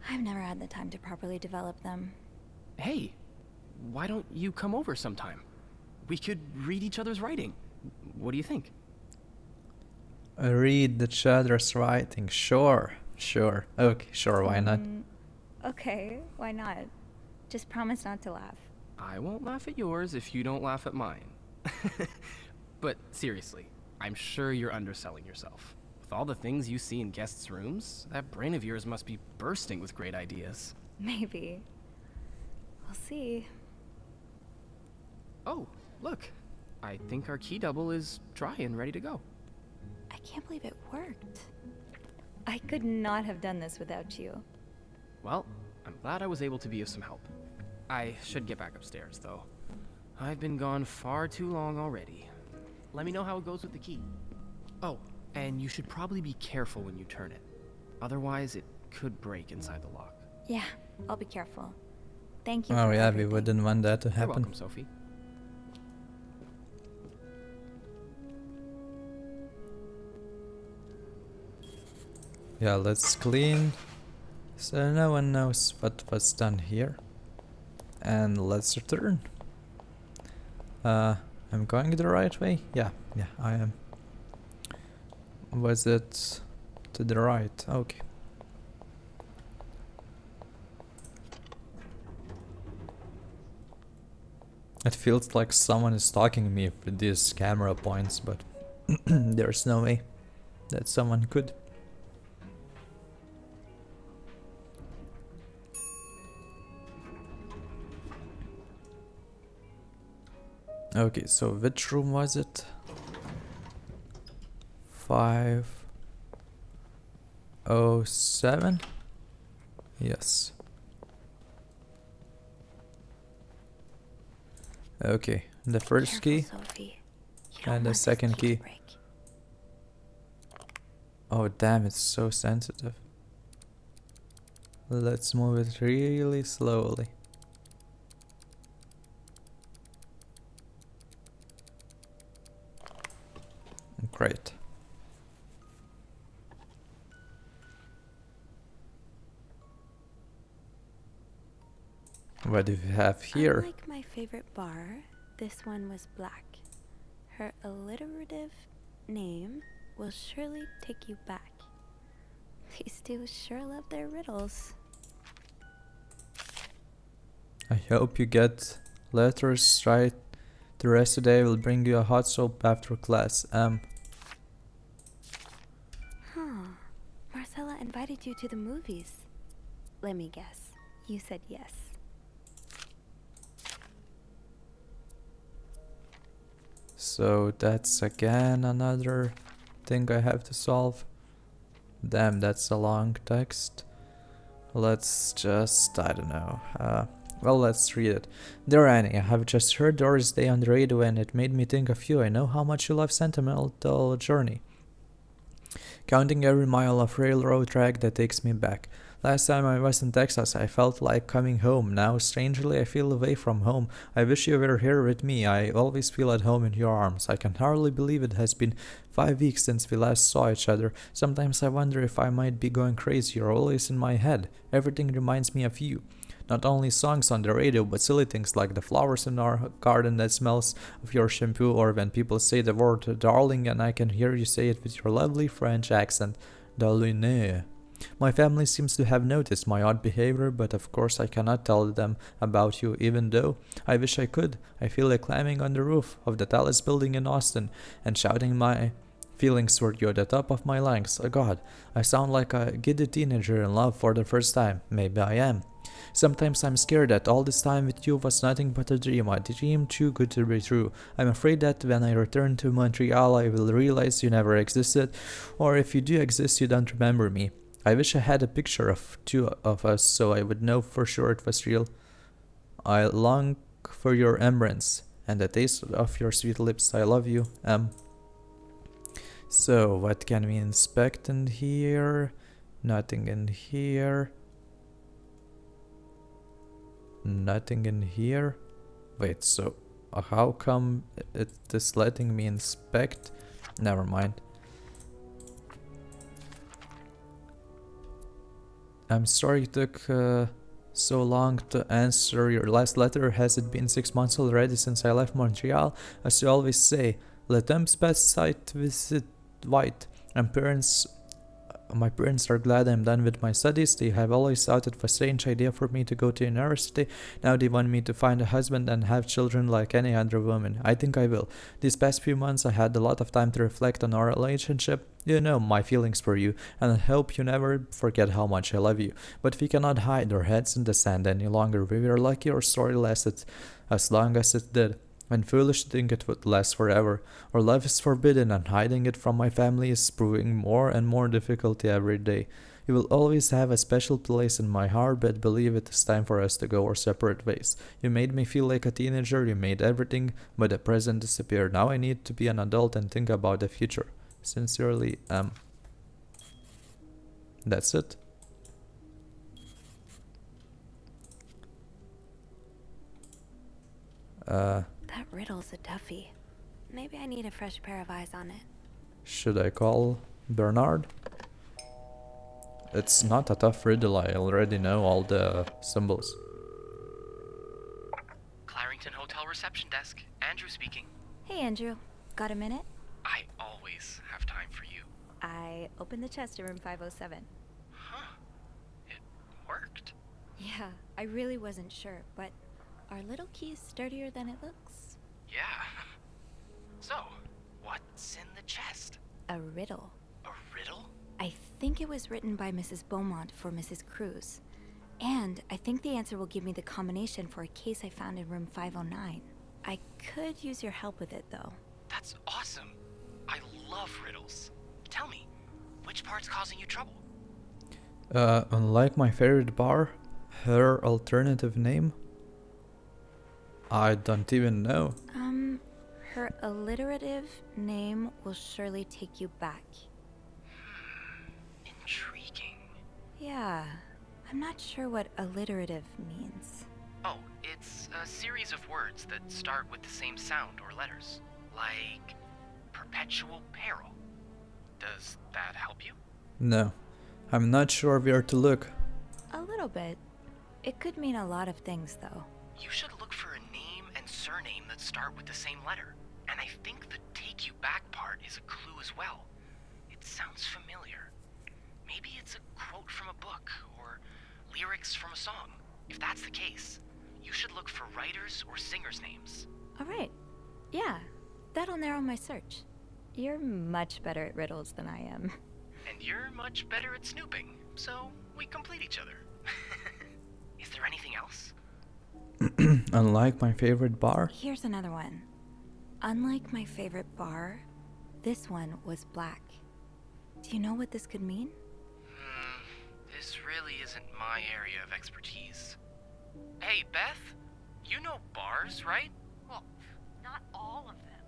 I've never had the time to properly develop them. Hey, why don't you come over sometime? We could read each other's writing. What do you think? Read each other's writing. Sure. Okay, sure, why not? Okay, why not? Just promise not to laugh. I won't laugh at yours if you don't laugh at mine. But seriously, I'm sure you're underselling yourself. With all the things you see in guests' rooms, that brain of yours must be bursting with great ideas. Maybe. We'll see. Oh, look. I think our key double is dry and ready to go. I can't believe it worked. I could not have done this without you. Well, I'm glad I was able to be of some help. I should get back upstairs, though. I've been gone far too long already. Let me know how it goes with the key. Oh, and you should probably be careful when you turn it. Otherwise, it could break inside the lock. Yeah, I'll be careful. Thank you. Oh for yeah, we everything. wouldn't want that to You're happen. welcome, Sophie. Yeah, let's clean so no one knows what was done here. And let's return. I'm going the right way? Yeah, I am. Was it to the right? Okay. It feels like someone is stalking me with these camera points, but there's no way that someone could. Okay, so which room was it? 507? Yes. Okay, the first Careful, key Sophie. You don't and the want this second key key. to break. Oh damn, it's so sensitive. Let's move it really slowly. Great. What do we have here? Unlike my favorite bar, this one was black. Her alliterative name will surely take you back. These two sure love their riddles. I hope you get letters right. The rest of the day will bring you a hot soap after class. Marcella invited you to the movies. Let me guess. You said yes. So that's again another thing I have to solve. Damn, that's a long text. Let's just, I don't know. Well, let's read it. Dear Annie, I have just heard Doris Day on the radio and it made me think of you. I know how much you love sentimental journey. Counting every mile of railroad track that takes me back. Last time I was in Texas, I felt like coming home. Now, strangely, I feel away from home. I wish you were here with me. I always feel at home in your arms. I can hardly believe it has been 5 weeks since we last saw each other. Sometimes I wonder if I might be going crazy. You're always in my head. Everything reminds me of you. Not only songs on the radio, but silly things like the flowers in our garden that smells of your shampoo, or when people say the word darling and I can hear you say it with your lovely French accent. Darling. My family seems to have noticed my odd behavior, but of course I cannot tell them about you, even though I wish I could. I feel like climbing on the roof of the tallest building in Austin and shouting my feelings toward you at the top of my lungs. Oh God, I sound like a giddy teenager in love for the first time. Maybe I am. Sometimes I'm scared that all this time with you was nothing but a dream too good to be true. I'm afraid that when I return to Montreal I will realize you never existed, or if you do exist you don't remember me. I wish I had a picture of two of us so I would know for sure it was real. I long for your embrace and the taste of your sweet lips. I love you, So, what can we inspect in here? Nothing in here. Nothing in here. Wait, so how come it is letting me inspect? Never mind. I'm sorry it took so long to answer your last letter. Has it been 6 months already since I left Montreal? As you always say, le temps passe visit white. My parents are glad I'm done with my studies. They have always thought it was a strange idea for me to go to university. Now they want me to find a husband and have children like any other woman. I think I will. These past few months I had a lot of time to reflect on our relationship. You know my feelings for you, and I hope you never forget how much I love you. But we cannot hide our heads in the sand any longer. We were lucky our story lasted as long as it did. And foolish to think it would last forever. Our love is forbidden, and hiding it from my family is proving more and more difficult every day. You will always have a special place in my heart, but believe it is time for us to go our separate ways. You made me feel like a teenager, you made everything but the present disappear. Now I need to be an adult and think about the future. Sincerely, That's it. That riddle's a toughie. Maybe I need a fresh pair of eyes on it. Should I call Bernard? It's not a tough riddle, I already know all the symbols. Clarington Hotel reception desk. Andrew speaking. Hey, Andrew. Got a minute? I always have time for you. I opened the chest in room 507. Huh. It worked. Yeah, I really wasn't sure, but our little key's sturdier than it looks. Yeah. So, what's in the chest? A riddle. A riddle? I think it was written by Mrs. Beaumont for Mrs. Cruz. And I think the answer will give me the combination for a case I found in room 509. I could use your help with it, though. That's awesome. I love riddles. Tell me, which part's causing you trouble? Unlike my favorite bar, her alternative name? I don't even know. Her alliterative name will surely take you back. Intriguing. Yeah, I'm not sure what alliterative means. Oh, it's a series of words that start with the same sound or letters. Like perpetual peril. Does that help you? No, I'm not sure where to look. A little bit. It could mean a lot of things, though. You should look for a name and surname that start with the same letter. And I think the take you back part is a clue as well. It sounds familiar. Maybe it's a quote from a book or lyrics from a song. If that's the case, you should look for writers or singers' names. All right. Yeah, that'll narrow my search. You're much better at riddles than I am. And you're much better at snooping, so we complete each other. Is there anything else? Unlike my favorite bar? Here's another one. Unlike my favorite bar, this one was black. Do you know what this could mean? This really isn't my area of expertise. Hey, Beth, you know bars, right? Well, not all of them.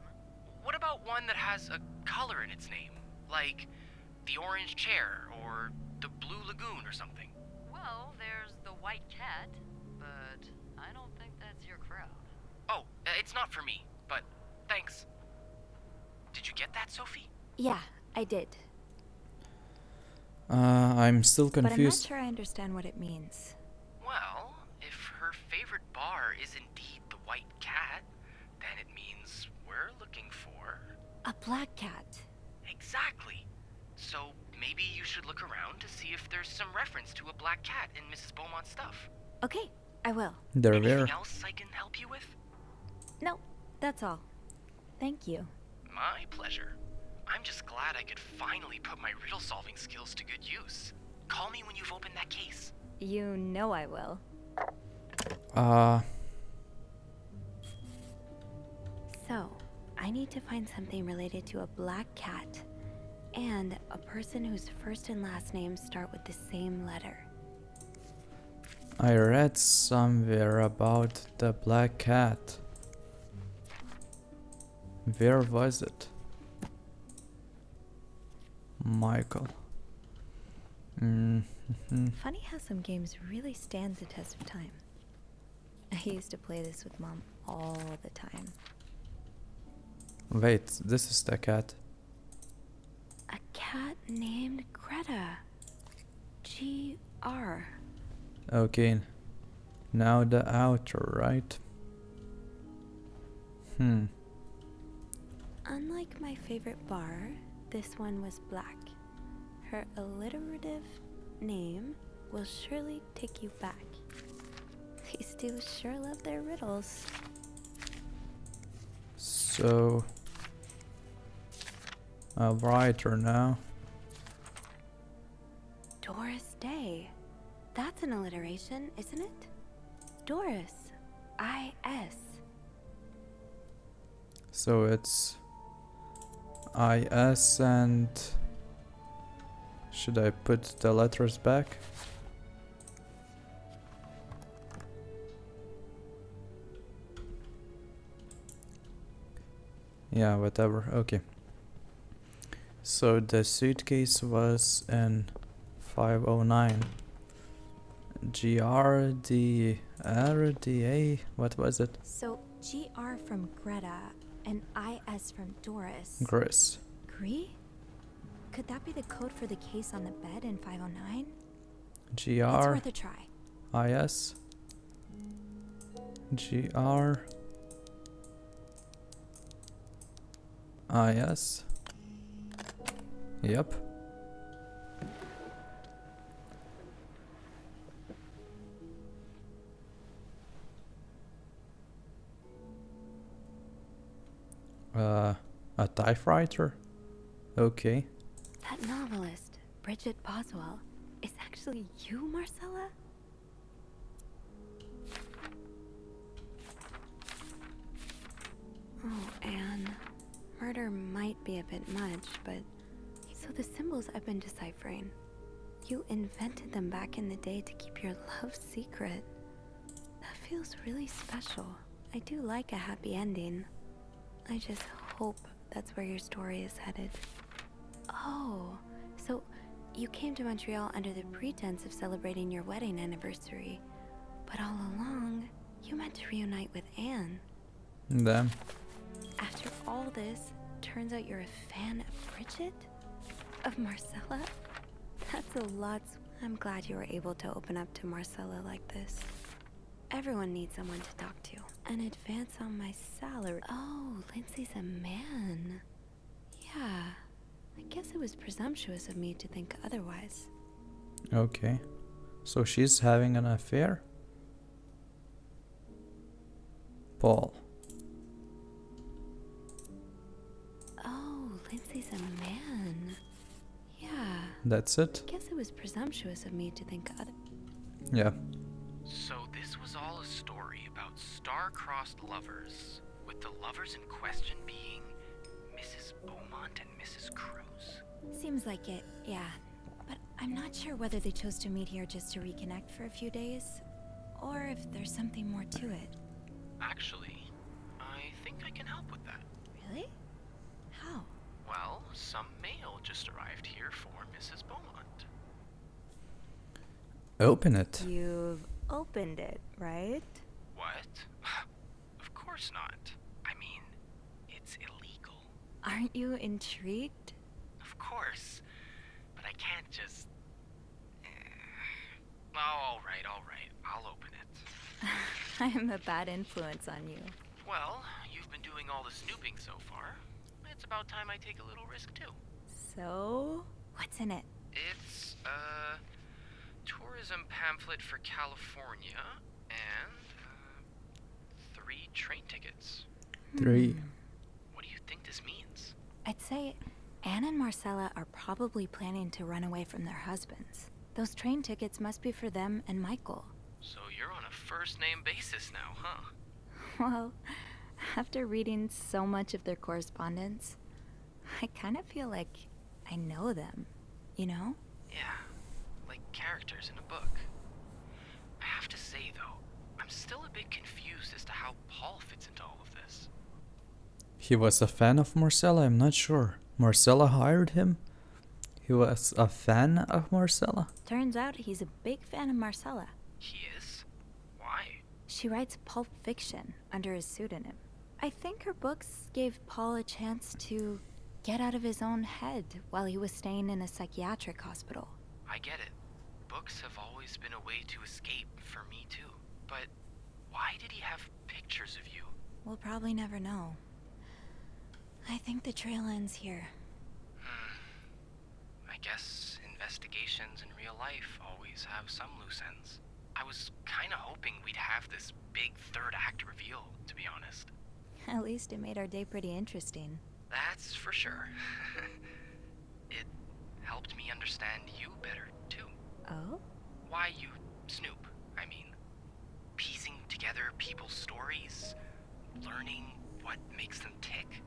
What about one that has a color in its name? Like the orange chair or the blue lagoon or something? Well, there's the white cat, but I don't think that's your crowd. Oh, it's not for me, but thanks. Did you get that, Sophie? Yeah, I did. I'm still But I'm not confused. sure I understand what it means. Well, if her favorite bar is indeed the white cat, then it means we're looking for... A black cat. Exactly. So maybe you should look around to see if there's some reference to a black cat in Mrs. Beaumont's stuff. Okay, I will. They're Anything rare. else I can help you with? No, that's all. Thank you. My pleasure. I'm just glad I could finally put my riddle-solving skills to good use. Call me when you've opened that case. You know I will. So, I need to find something related to a black cat and a person whose first and last names start with the same letter. I read somewhere about the black cat. Where was it? Michael. Funny how some games really stand the test of time. I used to play this with Mom all the time. Wait, this is the cat. A cat named Greta. G-R. Okay. Now the outer, right? Unlike my favorite bar, this one was black. Her alliterative name will surely take you back. These two sure love their riddles. So... a writer now. Doris Day. That's an alliteration, isn't it? Doris. I-S. So it's... I-S and... Should I put the letters back? Yeah, whatever, okay. So the suitcase was in 509. GRDRDA, what was it? So G-R from Greta and I-S from Doris. Chris. Gree? Could that be the code for the case on the bed in 509? It's GR worth a try. IS GR IS. Yep. A typewriter? Okay. That novelist, Bridget Boswell, is actually you, Marcella? Oh, Anne. Murder might be a bit much, but... So the symbols I've been deciphering, you invented them back in the day to keep your love secret. That feels really special. I do like a happy ending. I just hope that's where your story is headed. Oh, so you came to Montreal under the pretense of celebrating your wedding anniversary, but all along, you meant to reunite with Anne. Damn. After all this, turns out you're a fan of Bridget? Of Marcella? That's a lot. I'm glad you were able to open up to Marcella like this. Everyone needs someone to talk to. An advance on my salary. Oh, Lindsay's a man. Yeah, I guess it was presumptuous of me to think otherwise. Okay. So she's having an affair? Paul. Oh, Lindsay's a man. Yeah, That's it? I guess it was presumptuous of me to think Yeah. So this was all a story about star-crossed lovers, with the lovers in question being Mrs. Beaumont and Mrs. Cruz. Seems like it, yeah. But I'm not sure whether they chose to meet here just to reconnect for a few days, or if there's something more to it. Actually, I think I can help with that. Really? How? Well, some mail just arrived here for Mrs. Beaumont. Open it. You've opened it, right? What? Of course not. I mean, it's illegal. Aren't you intrigued? Of course. But I can't just... Oh, all right. I'll open it. I'm a bad influence on you. Well, you've been doing all the snooping so far. It's about time I take a little risk, too. So, what's in it? It's a tourism pamphlet for California and 3 train tickets. 3. What do you think this means? I'd say Anne and Marcella are probably planning to run away from their husbands. Those train tickets must be for them and Michael. So you're on a first-name basis now, huh? Well, after reading so much of their correspondence, I kind of feel like I know them, you know? Yeah, like characters in a book. I have to say, though, I'm still a bit confused as to how Paul fits into all of this. He was a fan of Marcella, I'm not sure. Marcella hired him? He was a fan of Marcella? Turns out he's a big fan of Marcella. He is? Why? She writes pulp fiction under his pseudonym. I think her books gave Paul a chance to get out of his own head while he was staying in a psychiatric hospital. I get it. Books have always been a way to escape for me, too. But why did he have pictures of you? We'll probably never know. I think the trail ends here. I guess investigations in real life always have some loose ends. I was kinda hoping we'd have this big third act reveal, to be honest. At least it made our day pretty interesting. That's for sure. It helped me understand you better, too. Oh? Why you snoop, I mean. Piecing together people's stories, learning what makes them tick.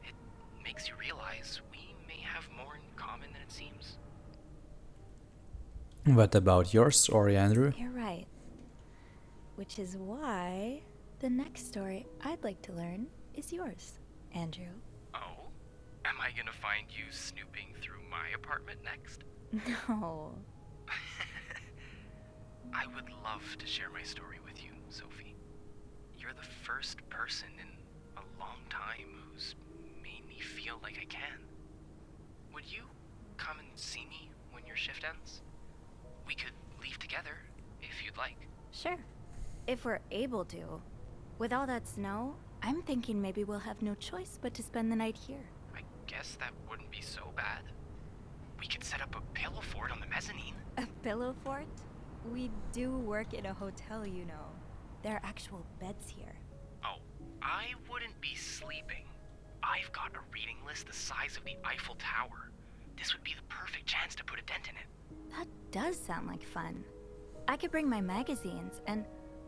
It makes you realize we may have more in common than it seems. What about your story, Andrew? You're right. Which is why the next story I'd like to learn is yours, Andrew. Oh? Am I gonna find you snooping through my apartment next? No. I would love to share my story with you, Sophie. You're the first person in a long time who's made me feel like I can. Would you come and see me when your shift ends? We could leave together, if you'd like. Sure. If we're able to. With all that snow, I'm thinking maybe we'll have no choice but to spend the night here. I guess that wouldn't be so bad. We could set up a pillow fort on the mezzanine. A pillow fort? We do work in a hotel, you know. There are actual beds here. Oh, I wouldn't be sleeping. I've got a reading list the size of the Eiffel Tower. This would be the perfect chance to put a dent in it. That does sound like fun. I could bring my magazines and,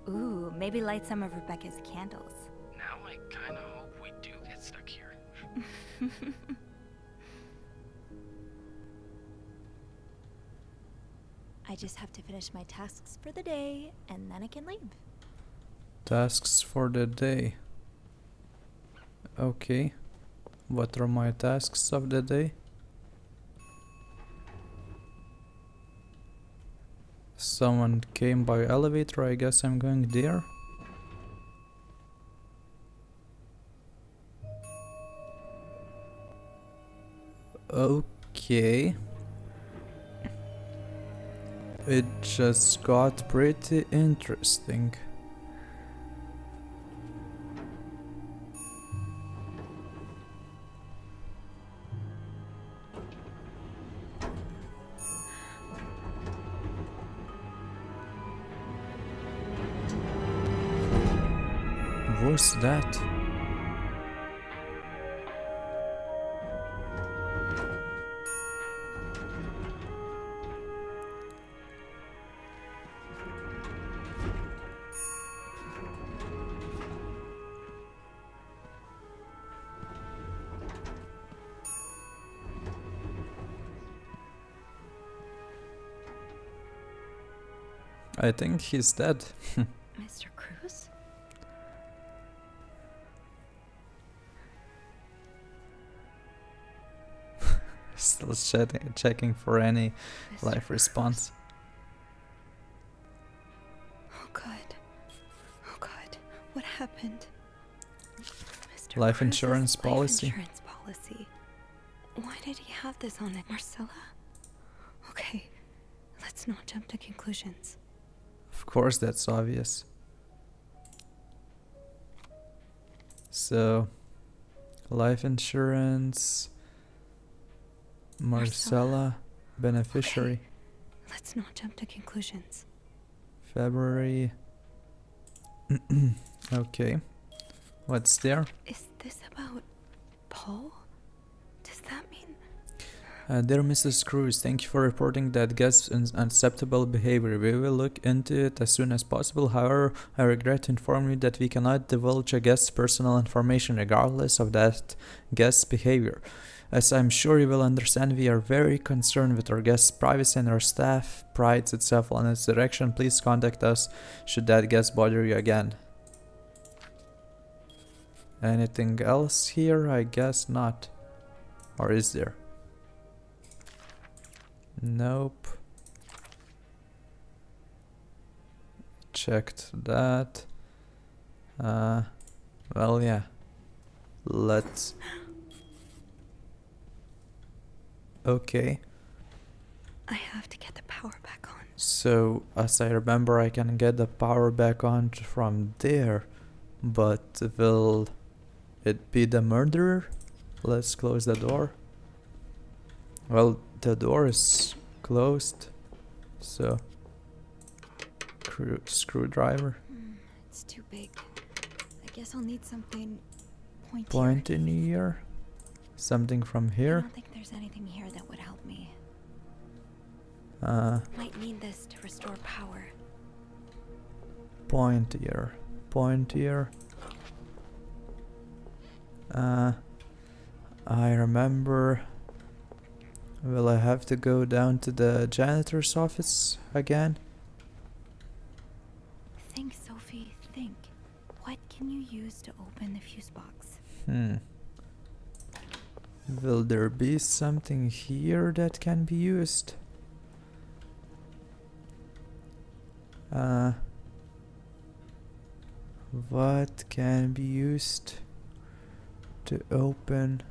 ooh, maybe light some of Rebecca's candles. Now I kinda hope we do get stuck here. I just have to finish my tasks for the day, and then I can leave. Tasks for the day. Okay. What are my tasks of the day? Someone came by elevator, I guess I'm going there. Okay. It just got pretty interesting. What's that? I think he's dead. Mr. Cruz? Still checking for any life response. happened? Mr. Life Cruz's insurance policy. Life insurance policy. Why did he have this on it, Marcella? Okay, let's not jump to conclusions. Of course, that's obvious. So, life insurance, Marcella, beneficiary, Okay, let's not jump to conclusions. February. Okay, what's there? Is this about Paul? Does that mean... Dear Mrs. Cruz, thank you for reporting that guest's unacceptable behavior. We will look into it as soon as possible. However, I regret to inform you that we cannot divulge a guest's personal information regardless of that guest's behavior. As I'm sure you will understand, we are very concerned with our guest's privacy, and our staff prides itself on its direction. Please contact us should that guest bother you again. Anything else here? I guess not. Or is there? Nope. Checked that. Well, yeah. Let's... Okay. I have to get the power back on. So, as I remember, I can get the power back on from there. But will it be the murderer? Let's close the door. Well, the door is closed. So, screwdriver. It's too big. I guess I'll need something pointy. Point in here. Something from I here. don't think there's anything here that would help me. Might need this to restore power. Point here. Point here. I remember. Will I have to go down to the janitor's office again? Think, Sophie, think. What can you use to open the fuse box? Will there be something here that can be used? What can be used to open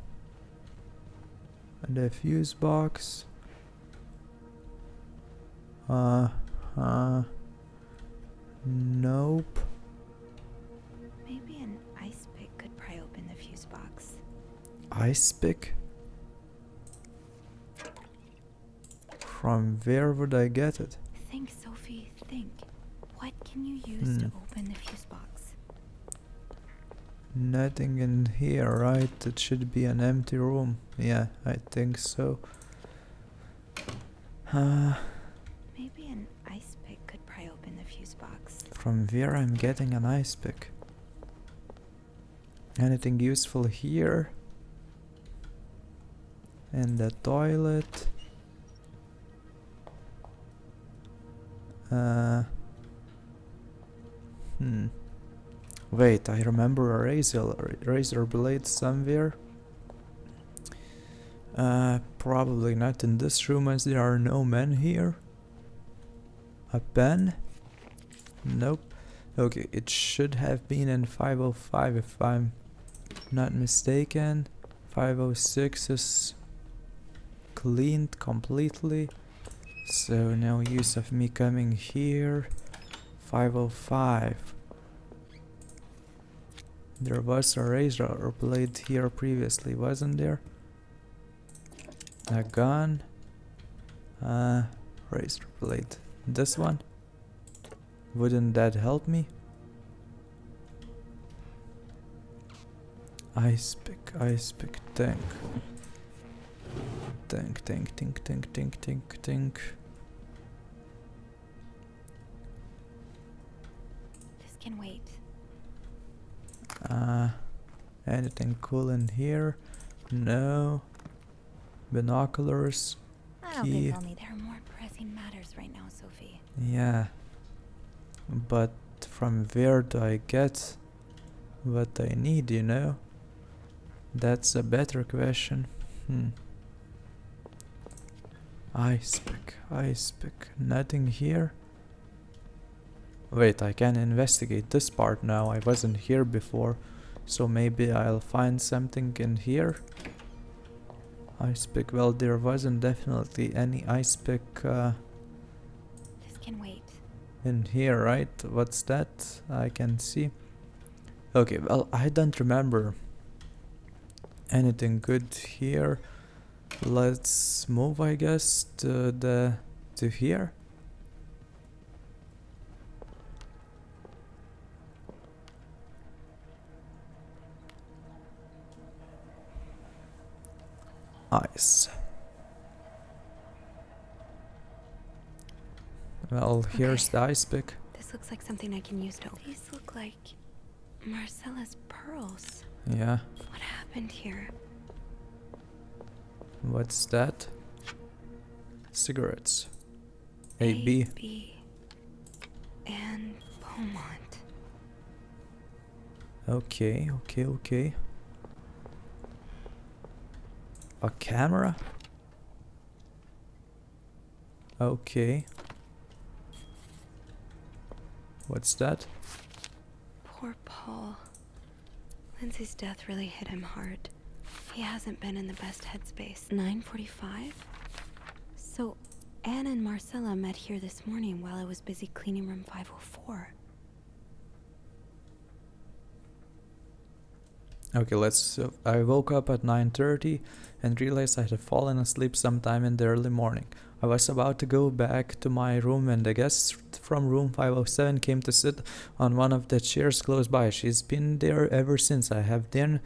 the fuse box? Nope. Maybe an ice pick could pry open the fuse box. Ice pick? From where would I get it? Think, Sophie, think. What can you use to open the fuse box? Nothing in here, right? It should be an empty room. Yeah, I think so. Maybe an ice pick could pry open the fuse box. From where I'm getting an ice pick? Anything useful here? In the toilet? Wait, I remember a razor blade somewhere. Probably not in this room as there are no men here. A pen? Nope. Okay, it should have been in 505 if I'm not mistaken. 506 is cleaned completely. So no use of me coming here. 505. There was a razor blade here previously, wasn't there? A gun. Razor blade. This one? Wouldn't that help me? Ice pick, tank. Tank. This can wait. Anything cool in here? No. Binoculars. I don't Key. think I'll need. There are more pressing matters right now, Sophie. Yeah. But from where do I get what I need, you know? That's a better question. Ice pick. Nothing here. Wait, I can investigate this part now. I wasn't here before. So maybe I'll find something in here. Ice pick. Well, there wasn't definitely any ice pick This can wait. in here, right? What's that? I can see. Okay, well, I don't remember anything good here. Let's move, I guess, to here. Ice. Well, here's the ice pick. This looks like something I can use to open. These look like Marcella's pearls. Yeah. What happened here? What's that? Cigarettes. AB. B. And Beaumont. Okay, okay, okay. A camera? Okay. What's that? Poor Paul. Lindsay's death really hit him hard. He hasn't been in the best headspace. 9:45? So, Anne and Marcella met here this morning while I was busy cleaning room 504. Okay, let's. I woke up at 9:30 and realized I had fallen asleep sometime in the early morning. I was about to go back to my room when the guest from room 507 came to sit on one of the chairs close by. She's been there ever since. I have then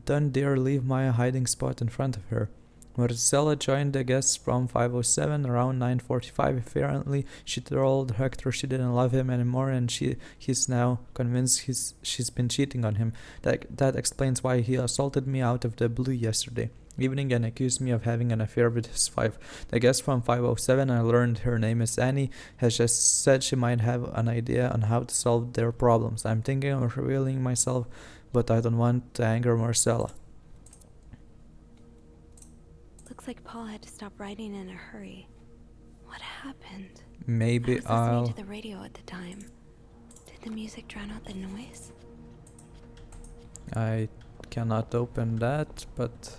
done dare leave my hiding spot in front of her. Marcella joined the guests from 507 around 9:45. Apparently, she told Hector she didn't love him anymore, and he's now convinced she's been cheating on him. That explains why he assaulted me out of the blue yesterday evening and accused me of having an affair with his wife. The guest from 507, I learned her name is Annie, has just said she might have an idea on how to solve their problems. I'm thinking of revealing myself, but I don't want to anger Marcella. Looks like Paul had to stop writing in a hurry. What happened? Maybe I was listening I'll... to the radio at the time. Did the music drown out the noise? I cannot open that, but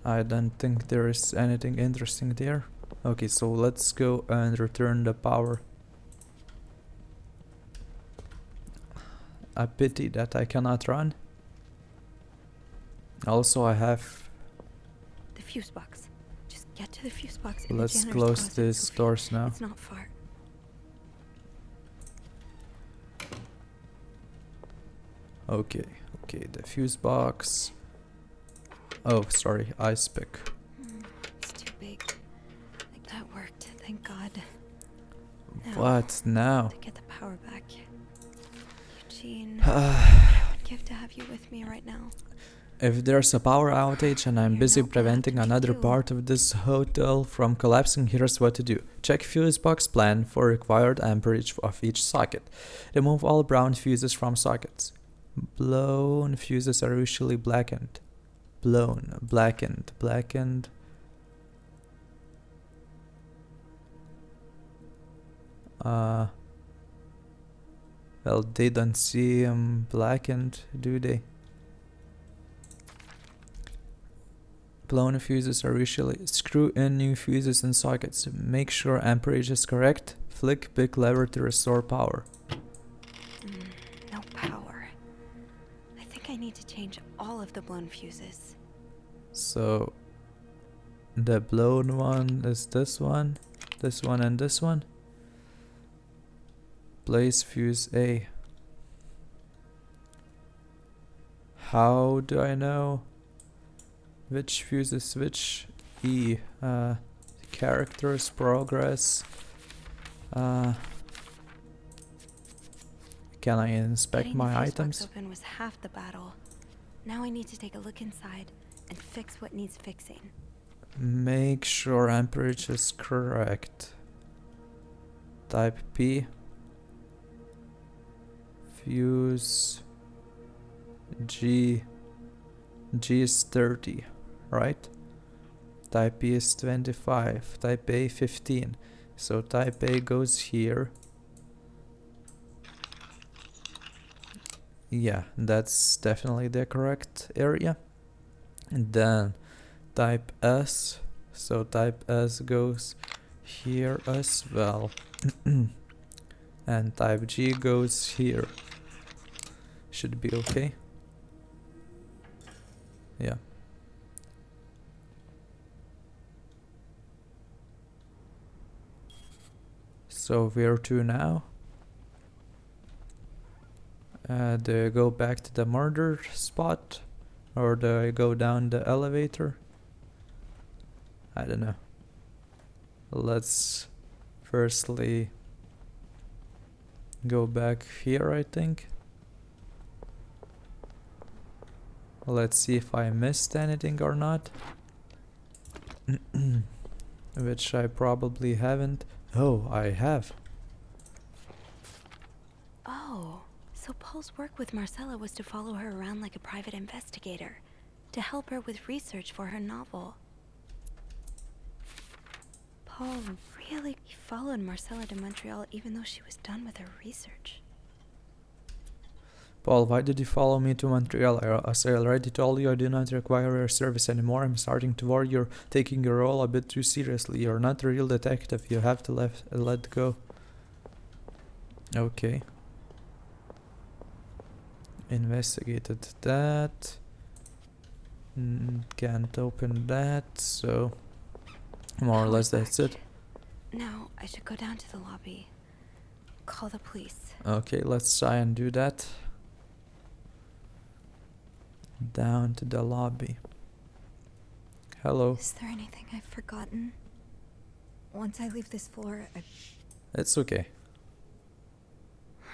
I don't think there is anything interesting there. Okay, so let's go and return the power. A pity that I cannot run. Also, I have... The fuse box. Just get to the fuse box in Let's the janitor's close closet, these Sophie. doors now. It's not far. Okay, okay, the fuse box. Oh, sorry, ice pick. It's too big. Like that worked, thank God. Now, What now? to get the power back. Eugene, I would give to have you with me right now. If there's a power outage and I'm You're busy not allowed preventing to another do. part of this hotel from collapsing, here's what to do. Check fuse box plan for required amperage of each socket. Remove all brown fuses from sockets. Blown fuses are usually blackened. Blown, blackened, blackened. Well, they don't see blackened, do they? Blown fuses are usually screw in new fuses in sockets. Make sure amperage is correct. Flick big lever to restore power. No power. I think I need to change all of the blown fuses. So the blown one is this one, and this one. Place fuse A. How do I know which fuse is which? E. Characters, progress. Can I inspect Getting my the fuse box items? open was half the battle. Now I need to take a look inside and fix what needs fixing. Make sure amperage is correct. Type P. Fuse G. G is 30, right? Type P is 25. Type A 15. So type A goes here. Yeah, that's definitely the correct area. And then type S. So type S goes here as well. And type G goes here. Should be okay. Yeah. So where to now? Do I go back to the murder spot? Or do I go down the elevator? I don't know. Let's firstly go back here, I think. Let's see if I missed anything or not. Which I probably haven't. Oh, I have. Oh, so Paul's work with Marcella was to follow her around like a private investigator, to help her with research for her novel. Paul really followed Marcella to Montreal even though she was done with her research. Paul, why did you follow me to Montreal? As I already told you, I do not require your service anymore. I'm starting to worry you're taking your role a bit too seriously. You're not a real detective. You have to let go. Okay. Investigated that. Can't open that, so more or less that's it. Now I should go down to the lobby. Call the police. Okay, let's try and do that. Down to the lobby. Hello. Is there anything I've forgotten? Once I leave this floor, It's okay.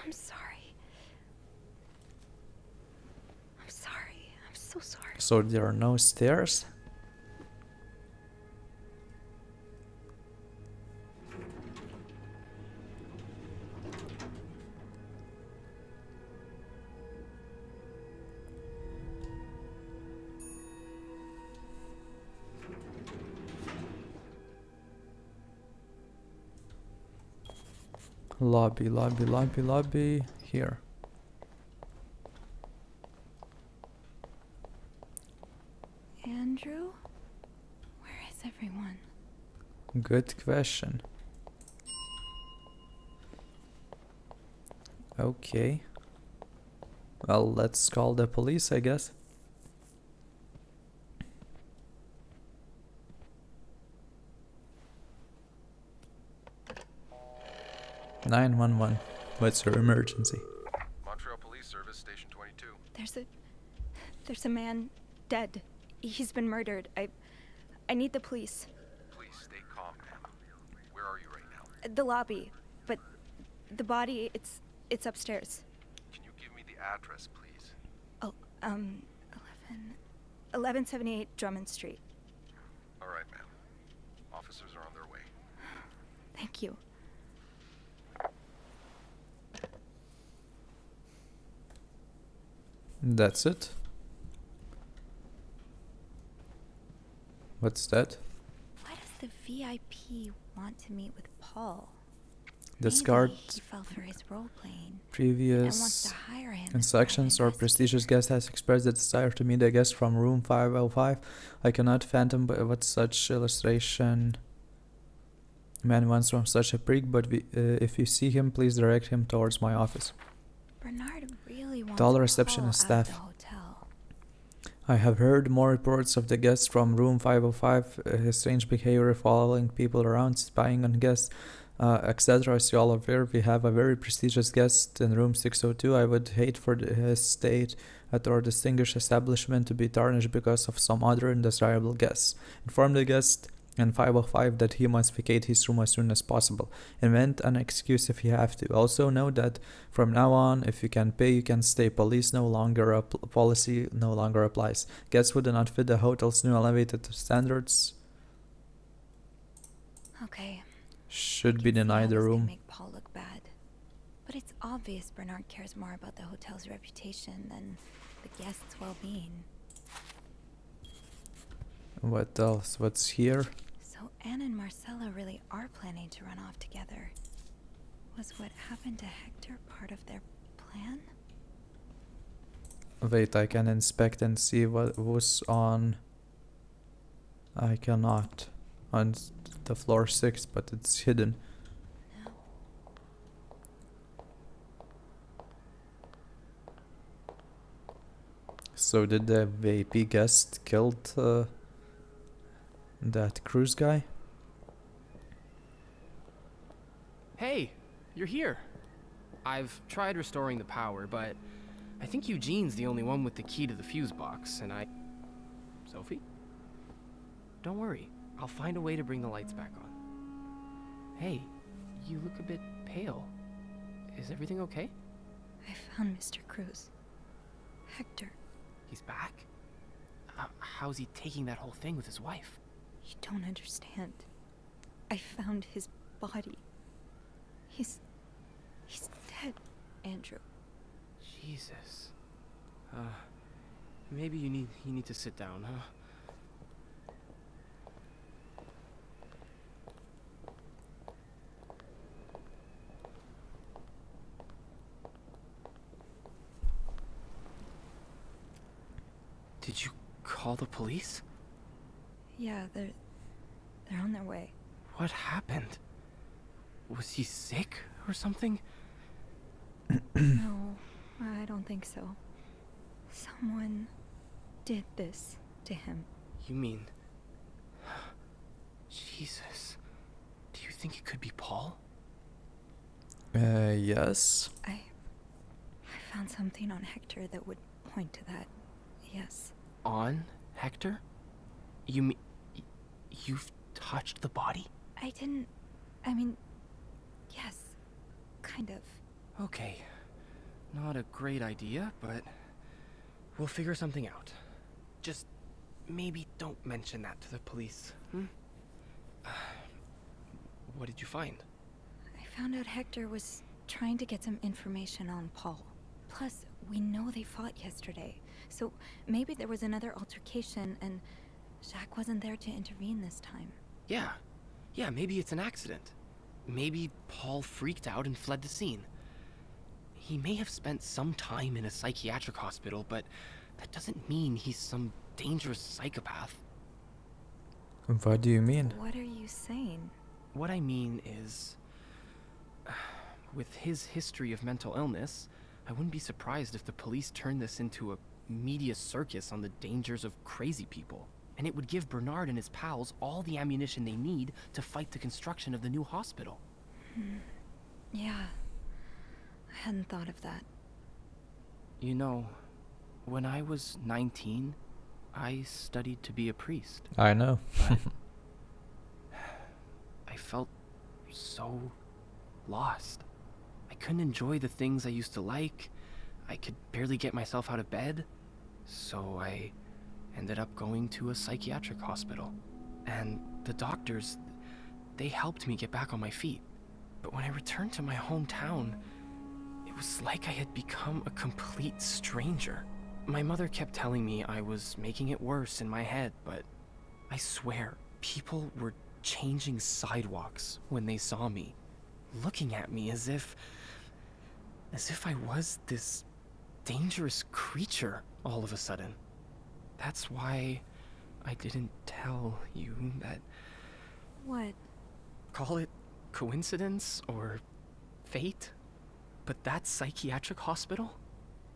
I'm sorry. I'm sorry. I'm so sorry. So there are no stairs? Lobby. Here. Andrew? Where is everyone? Good question. Okay. Well, let's call the police, I guess. (911). What's your emergency? Montreal Police Service, Station 22. There's a man dead. He's been murdered. I need the police. Please stay calm, ma'am. Where are you right now? The lobby. But the body, it's upstairs. Can you give me the address, please? Oh, 1178 Drummond Street. All right, ma'am. Officers are on their way. Thank you. That's it. What's that? Why does the VIP want to meet with Paul? Discard Maybe he fell for his role playing and wants previous to hire him. instructions or prestigious guest has expressed the desire to meet a guest from room 505. I cannot fathom what such illustration man wants from such a prick, but if you see him, please direct him towards my office. Bernard really wants To all Paul receptionist out staff. of the hotel. I have heard more reports of the guests from room 505, his strange behavior, following people around, spying on guests, etc. As you all aware, we have a very prestigious guest in room 602. I would hate for his state at our distinguished establishment to be tarnished because of some other undesirable guests. Inform the guest in 505 that he must vacate his room as soon as possible. Invent an excuse if you have to. Also know that from now on, if you can pay, you can stay. Police policy no longer applies. Guests who do not fit the hotel's new elevated standards Okay. should be I can see how denied the this can room. make Paul look bad. But it's obvious Bernard cares more about the hotel's reputation than the guests' well-being. What else? What's here? So Anne and Marcella really are planning to run off together. Was what happened to Hector part of their plan? Wait, I can inspect and see what was on... I cannot. On the floor 6, but it's hidden. So did the VIP guest killed that Cruz guy? Hey, you're here. I've tried restoring the power, but I think Eugene's the only one with the key to the fuse box, and Sophie? Don't worry, I'll find a way to bring the lights back on. Hey, you look a bit pale. Is everything okay? I found Mr. Cruz. Hector. He's back? How's he taking that whole thing with his wife? You don't understand. I found his body. He's dead, Andrew. Jesus. Maybe you need to sit down, huh? Did you call the police? Yeah, they're on their way. What happened? Was he sick or something? No, I don't think so. Someone did this to him. You mean... Jesus. Do you think it could be Paul? Yes. I found something on Hector that would point to that. Yes. On Hector? You mean... You've touched the body? I mean, yes. Kind of. Okay. Not a great idea, but we'll figure something out. Just maybe don't mention that to the police, hmm? What did you find? I found out Hector was trying to get some information on Paul. Plus, we know they fought yesterday, so maybe there was another altercation and Jacques wasn't there to intervene this time. Yeah, maybe it's an accident. Maybe Paul freaked out and fled the scene. He may have spent some time in a psychiatric hospital, but that doesn't mean he's some dangerous psychopath. What do you mean? What are you saying? What I mean is, with his history of mental illness, I wouldn't be surprised if the police turned this into a media circus on the dangers of crazy people. And it would give Bernard and his pals all the ammunition they need to fight the construction of the new hospital. Yeah. I hadn't thought of that. You know, when I was 19, I studied to be a priest. I know. But I felt so lost. I couldn't enjoy the things I used to like. I could barely get myself out of bed. So I ended up going to a psychiatric hospital. And the doctors, they helped me get back on my feet. But when I returned to my hometown, it was like I had become a complete stranger. My mother kept telling me I was making it worse in my head, but I swear, people were changing sidewalks when they saw me, looking at me as if I was this dangerous creature all of a sudden. That's why I didn't tell you that. What? Call it coincidence or fate, but that psychiatric hospital,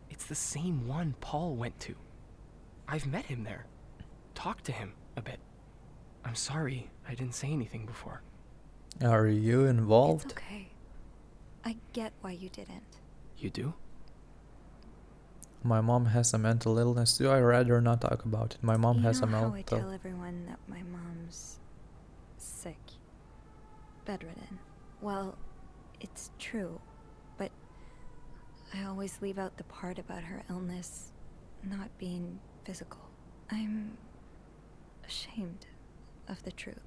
it's the same one Paul went to. I've met him there, talked to him a bit. I'm sorry I didn't say anything before. Are you involved? It's okay. I get why you didn't. You do? My mom has a mental illness too. I'd rather not talk about it. My mom has a You know how I mental... tell everyone that my mom's sick, bedridden. Well, it's true, but I always leave out the part about her illness not being physical. I'm ashamed of the truth.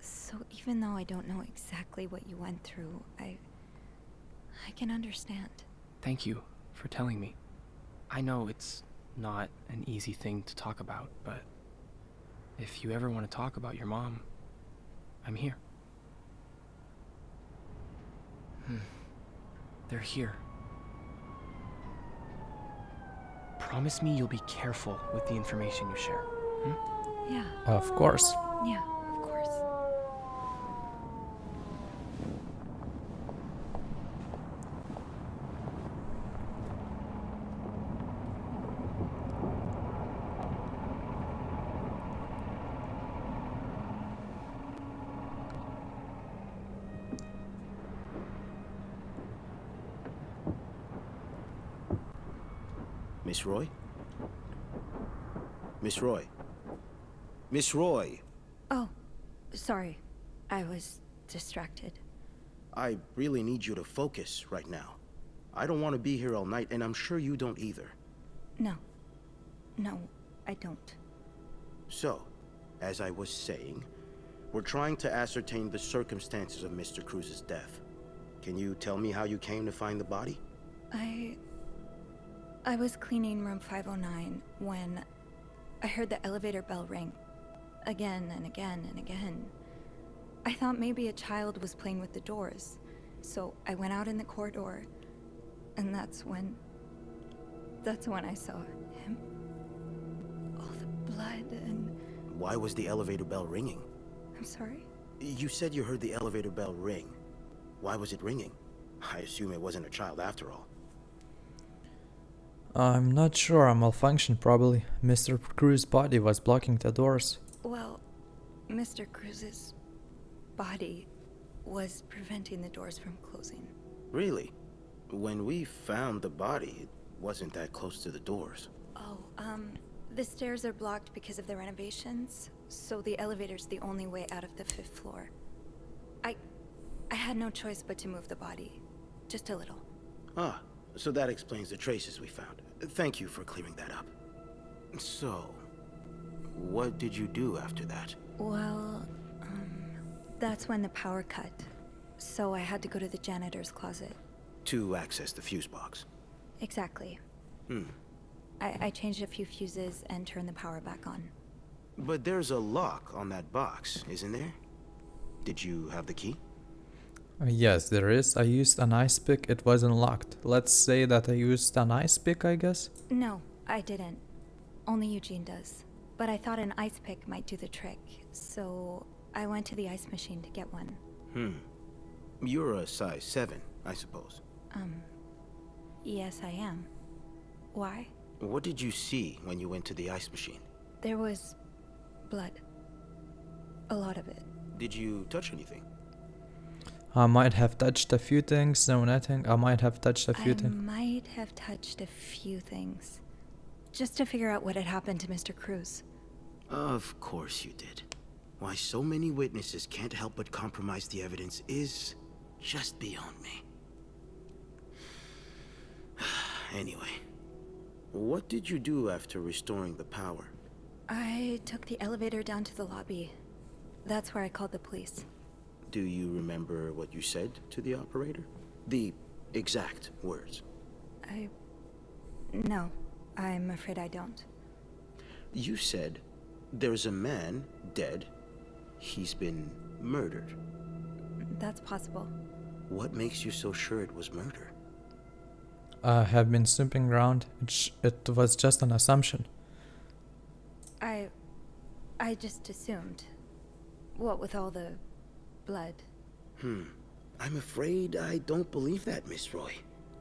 So even though I don't know exactly what you went through, I can understand. Thank you for telling me. I know it's not an easy thing to talk about, but if you ever want to talk about your mom, I'm here. They're here. promise me you'll be careful with the information you share. Yeah, Of course. yeah, of course. Miss Roy? Miss Roy? Miss Roy! Oh, sorry. I was distracted. I really need you to focus right now. I don't want to be here all night, and I'm sure you don't either. No. No, I don't. So, as I was saying, we're trying to ascertain the circumstances of Mr. Cruz's death. Can you tell me how you came to find the body? I was cleaning room 509 when I heard the elevator bell ring. Again and again and again. I thought maybe a child was playing with the doors, so I went out in the corridor, and that's when I saw him. All the blood and... Why was the elevator bell ringing? I'm sorry? You said you heard the elevator bell ring. Why was it ringing? I assume it wasn't a child after all. I'm not sure. A malfunction probably. Mr. Cruz's body was blocking the doors. Well, Mr. Cruz's body was preventing the doors from closing. Really? When we found the body, it wasn't that close to the doors. Oh, the stairs are blocked because of the renovations, so the elevator's the only way out of the 5th floor. I had no choice but to move the body. Just a little. Ah, so that explains the traces we found. Thank you for clearing that up. So, what did you do after that? Well, that's when the power cut. So I had to go to the janitor's closet. To access the fuse box. Exactly. I changed a few fuses and turned the power back on. But there's a lock on that box, isn't there? Did you have the key? Yes, there is. I used an ice pick. It wasn't locked. Let's say that I used an ice pick, I guess. No, I didn't. Only Eugene does. But I thought an ice pick might do the trick, so I went to the ice machine to get one. You're a size 7, I suppose. Yes, I am. Why? What did you see when you went to the ice machine? There was blood. A lot of it. Did you touch anything? I might have touched a few things. No, nothing. I might have touched a few I things. might have touched a few things. Just to figure out what had happened to Mr. Cruz. Of course you did. Why so many witnesses can't help but compromise the evidence is just beyond me. Anyway, what did you do after restoring the power? I took the elevator down to the lobby. That's where I called the police. Do you remember what you said to the operator? The exact words. No, I'm afraid I don't. You said, there's a man dead. He's been murdered. That's possible. What makes you so sure it was murder? I have been snooping around. It was just an assumption. I just assumed. What with all the blood. I'm afraid I don't believe that, Miss Roy.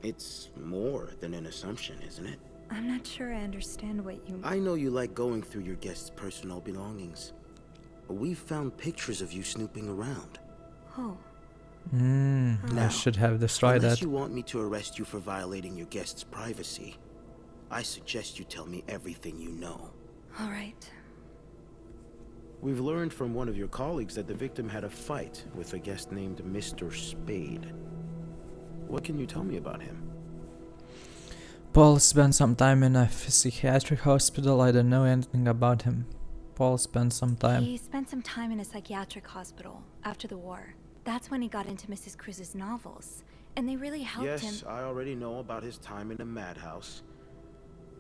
It's more than an assumption, isn't it? I'm not sure I understand what you... I know you like going through your guests' personal belongings. We've found pictures of you snooping around. Oh. I should have destroyed Unless that. you want me to arrest you for violating your guests' privacy, I suggest you tell me everything you know. All right. We've learned from one of your colleagues that the victim had a fight with a guest named Mr. Spade. What can you tell me about him? Paul spent some time in a psychiatric hospital. I don't know anything about him. Paul spent some time. He spent some time in a psychiatric hospital after the war. That's when he got into Mrs. Cruz's novels. And they really helped him. Yes, I already know about his time in a madhouse.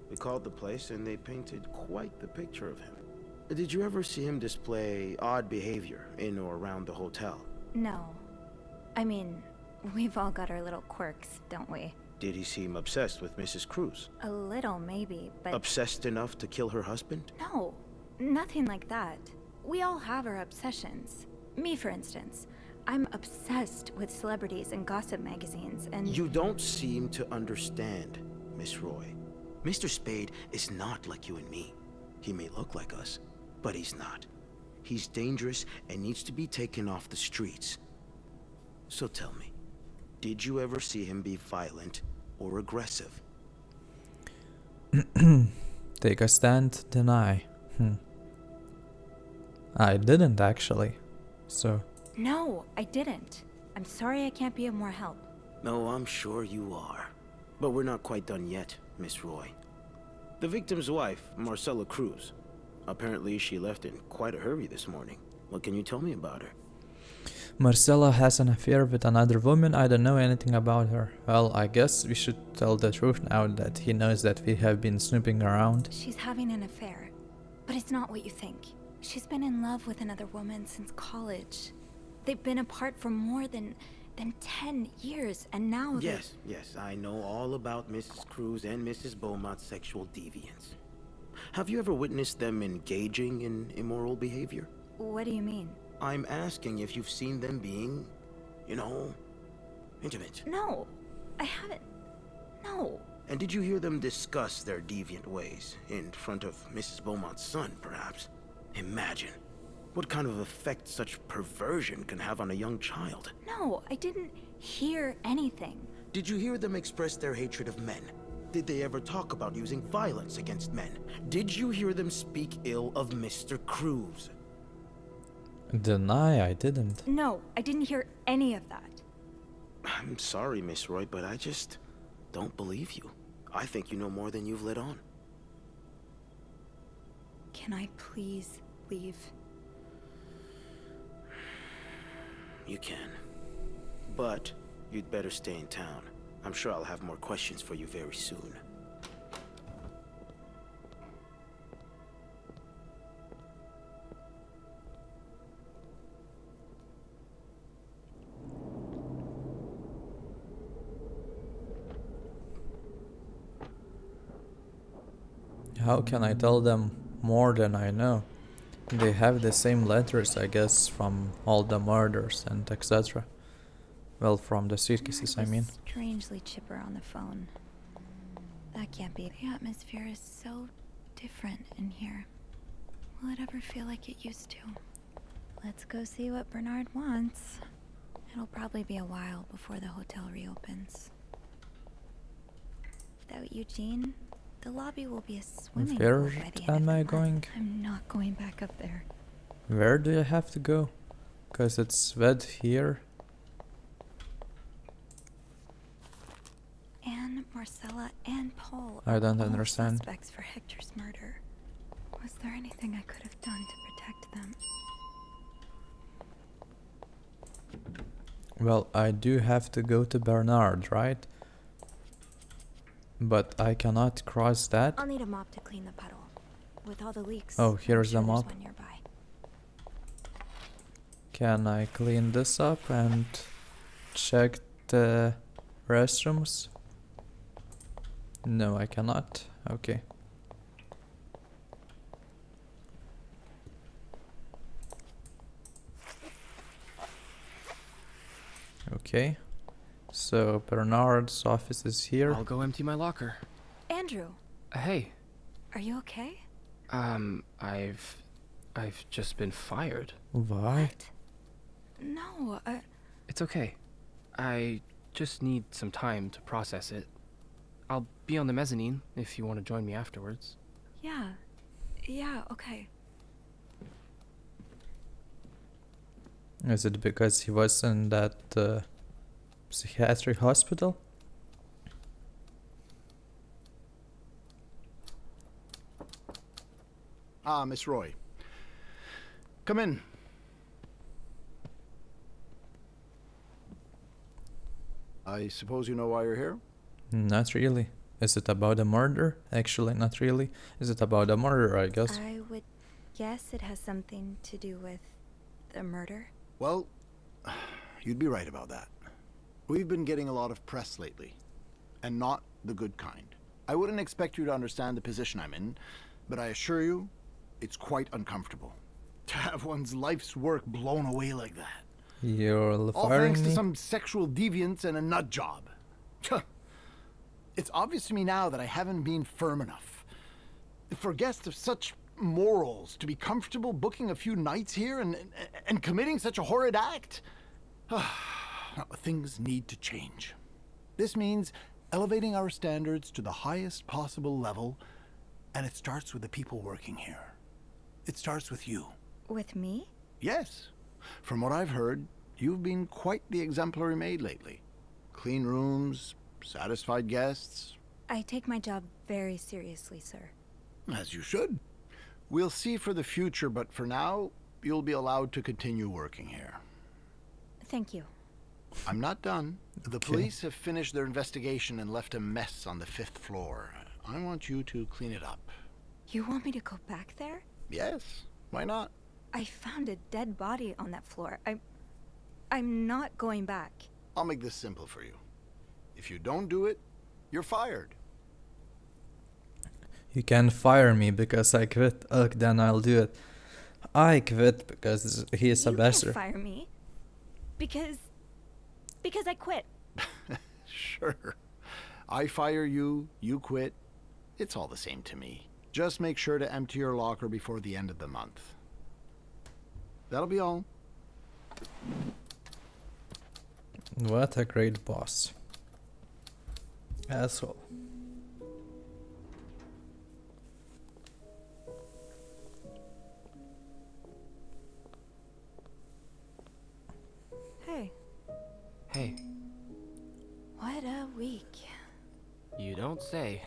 We called the place and they painted quite the picture of him. Did you ever see him display odd behavior in or around the hotel? No. I mean, we've all got our little quirks, don't we? Did he seem obsessed with Mrs. Cruz? A little, maybe, but Obsessed enough to kill her husband? no, nothing like that. We all have our obsessions. Me, for instance. I'm obsessed with celebrities and gossip magazines, and You don't seem to understand, Miss Roy. Mr. Spade is not like you and me. He may look like us, but he's not. He's dangerous and needs to be taken off the streets. So tell me, did you ever see him be violent or aggressive? Take a stand, deny. I didn't actually. So, no, I didn't. I'm sorry I can't be of more help. No, I'm sure you are. But we're not quite done yet, Miss Roy. The victim's wife, Marcella Cruz. Apparently she left in quite a hurry this morning. What can you tell me about her? Marcella has an affair with another woman. I don't know anything about her. Well, I guess we should tell the truth now that he knows that we have been snooping around. She's having an affair, but it's not what you think. She's been in love with another woman since college. They've been apart for more than 10 years, and now Yes, I know all about Mrs. Cruz and Mrs. Beaumont's sexual deviance. Have you ever witnessed them engaging in immoral behavior? What do you mean? I'm asking if you've seen them being, intimate. No, I haven't. No. And did you hear them discuss their deviant ways in front of Mrs. Beaumont's son, perhaps? Imagine what kind of effect such perversion can have on a young child. No, I didn't hear anything. Did you hear them express their hatred of men? Did they ever talk about using violence against men? Did you hear them speak ill of Mr. Cruz? Deny, I didn't. No, I didn't hear any of that. I'm sorry, Miss Roy, but I just don't believe you. I think you know more than you've let on. Can I please leave? You can. But you'd better stay in town. I'm sure I'll have more questions for you very soon. How can I tell them more than I know? They have the same letters, I guess, from all the murders and etc. Well, from the suitcases, I mean. Strangely chipper on the phone. That can't be. The atmosphere is so different in here. Will it ever feel like it used to? Let's go see what Bernard wants. It'll probably be a while before the hotel reopens. Without Eugene, the lobby will be a swimming pool Where by the end am of the I month. going? I'm not going back up there. Where do I have to go? Cause it's wet here. Anne, Marcella, and Paul I don't are all understand. suspects for Hector's murder. Was there anything I could have done to protect them? Well, I do have to go to Bernard, right? But I cannot cross that. I'll need a mop to clean the puddle. With all the leaks. Oh, here's the I'm sure mop. there's one nearby. Can I clean this up and check the restrooms? No, I cannot. Okay. Okay. So Bernard's office is here. I'll go empty my locker. Andrew, Hey, are you okay? I've just been fired. Why? No, It's okay. I just need some time to process it. I'll be on the mezzanine if you want to join me afterwards. yeah, okay. Is it because he was in that psychiatric hospital? Ah, Miss Roy. Come in. I suppose you know why you're here? Not really. Is it about a murder? Actually, not really. Is it about a murder, I guess? I would guess it has something to do with the murder. Well, you'd be right about that. We've been getting a lot of press lately. and not the good kind. I wouldn't expect you to understand the position I'm in, but I assure you, it's quite uncomfortable. To have one's life's work blown away like that. You're All firing thanks to me? some sexual deviance and a nut job. It's obvious to me now that I haven't been firm enough. For guests of such morals to be comfortable booking a few nights here and committing such a horrid act. Things need to change. This means elevating our standards to the highest possible level, and it starts with the people working here. It starts with you. With me? Yes. From what I've heard, you've been quite the exemplary maid lately. Clean rooms, satisfied guests. I take my job very seriously, sir. As you should. We'll see for the future, but for now, you'll be allowed to continue working here. Thank you. I'm not done. The Okay. police have finished their investigation and left a mess on the 5th floor. I want you to clean it up. You want me to go back there? Yes, why not? I found a dead body on that floor. I'm not going back. I'll make this simple for you. If you don't do it, you're fired. You can fire me because I quit. Ugh, then I'll do it. I quit because he is a You bastard. can't fire me. Because I quit. Sure. I fire you, you quit. It's all the same to me. Just make sure to empty your locker before the end of the month. That'll be all. What a great boss. Asshole. Hey, Hey, what a week. you don't say.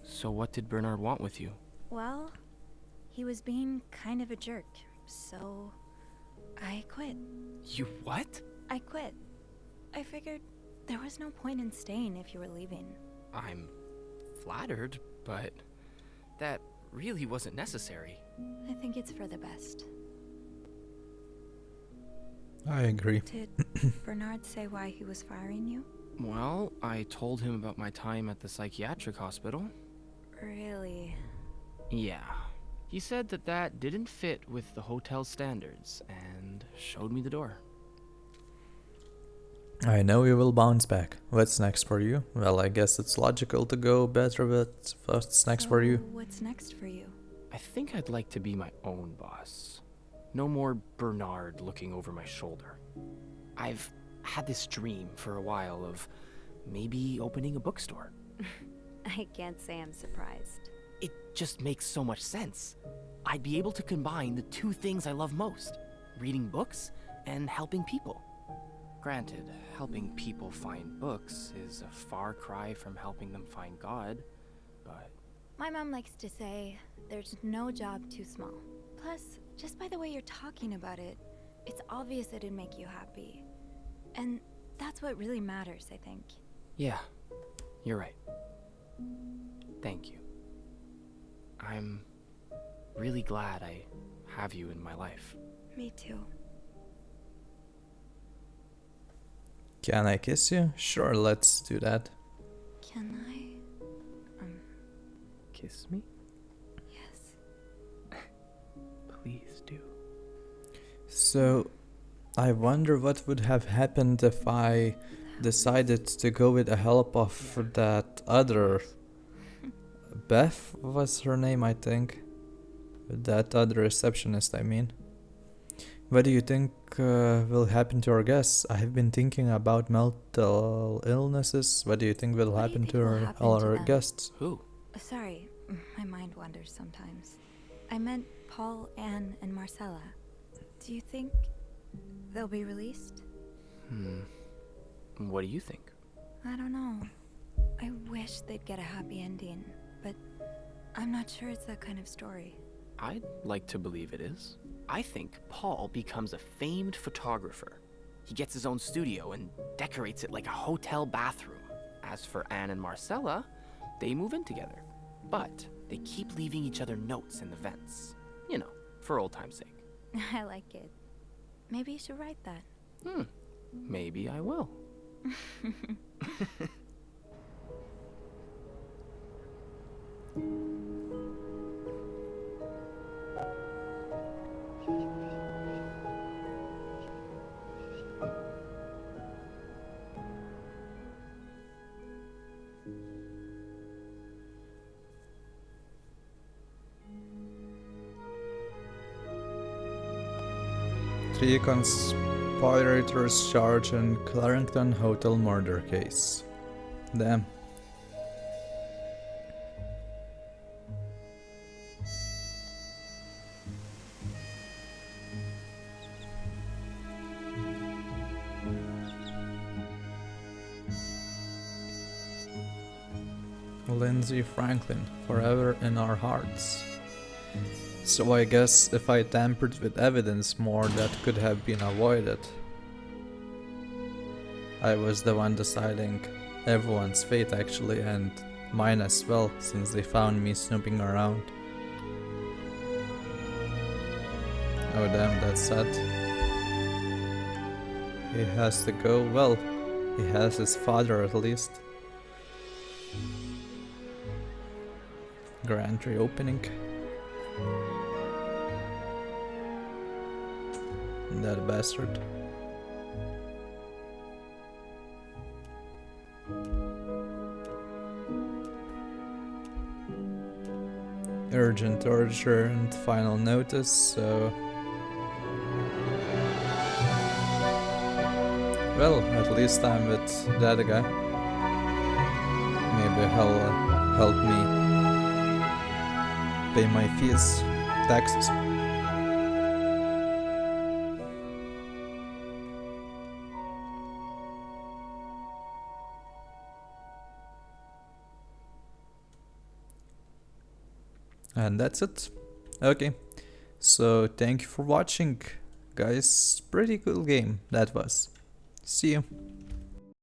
So what did Bernard want with you? Well, he was being kind of a jerk, so I quit. You what? I quit. I figured there was no point in staying if you were leaving. I'm flattered, but that really wasn't necessary. I think it's for the best. I agree. Did Bernard say why he was firing you? Well, I told him about my time at the psychiatric hospital. Really? Yeah. He said that didn't fit with the hotel standards and showed me the door. I know you will bounce back. What's next for you? Well, I guess it's logical to go better, but what's next for you? What's next for you? I think I'd like to be my own boss. No more Bernard looking over my shoulder. I've had this dream for a while of maybe opening a bookstore. I can't say I'm surprised. It just makes so much sense. I'd be able to combine the two things I love most, reading books and helping people. Granted, helping people find books is a far cry from helping them find God, but... My mom likes to say there's no job too small. Plus, just by the way you're talking about it, it's obvious it'd make you happy. And that's what really matters, I think. Yeah, you're right. Thank you. I'm really glad I have you in my life. Me too. Can I kiss you? Sure, let's do that. Can I? Kiss me? Yes. Please do. So, I wonder what would have happened if I decided to go with the help of that other... Beth was her name, I think. That other receptionist, I mean. What do you think will happen to our guests? I have been thinking about mental illnesses. What do you think will What do you happen think to will our, happen all to our them? guests? Who? Sorry, my mind wanders sometimes. I meant Paul, Anne, and Marcella. Do you think they'll be released? What do you think? I don't know. I wish they'd get a happy ending, but I'm not sure it's that kind of story. I'd like to believe it is. I think Paul becomes a famed photographer. He gets his own studio and decorates it like a hotel bathroom. As for Anne and Marcella, they move in together. But they keep leaving each other notes in the vents. You know, for old time's sake. I like it. Maybe you should write that. Maybe I will. Three conspirators charged in Clarington Hotel murder case. Damn. Lindsay Franklin, forever in our hearts. So I guess if I tampered with evidence more, that could have been avoided. I was the one deciding everyone's fate actually, and mine as well, since they found me snooping around. Oh damn, that's sad. He has to go. Well, he has his father at least. Grand reopening. That bastard. Urgent final notice, so... Well, at least I'm with that guy. Maybe he'll help me pay my fees, taxes. And that's it. Okay, so thank you for watching, guys. Pretty cool game that was. See you.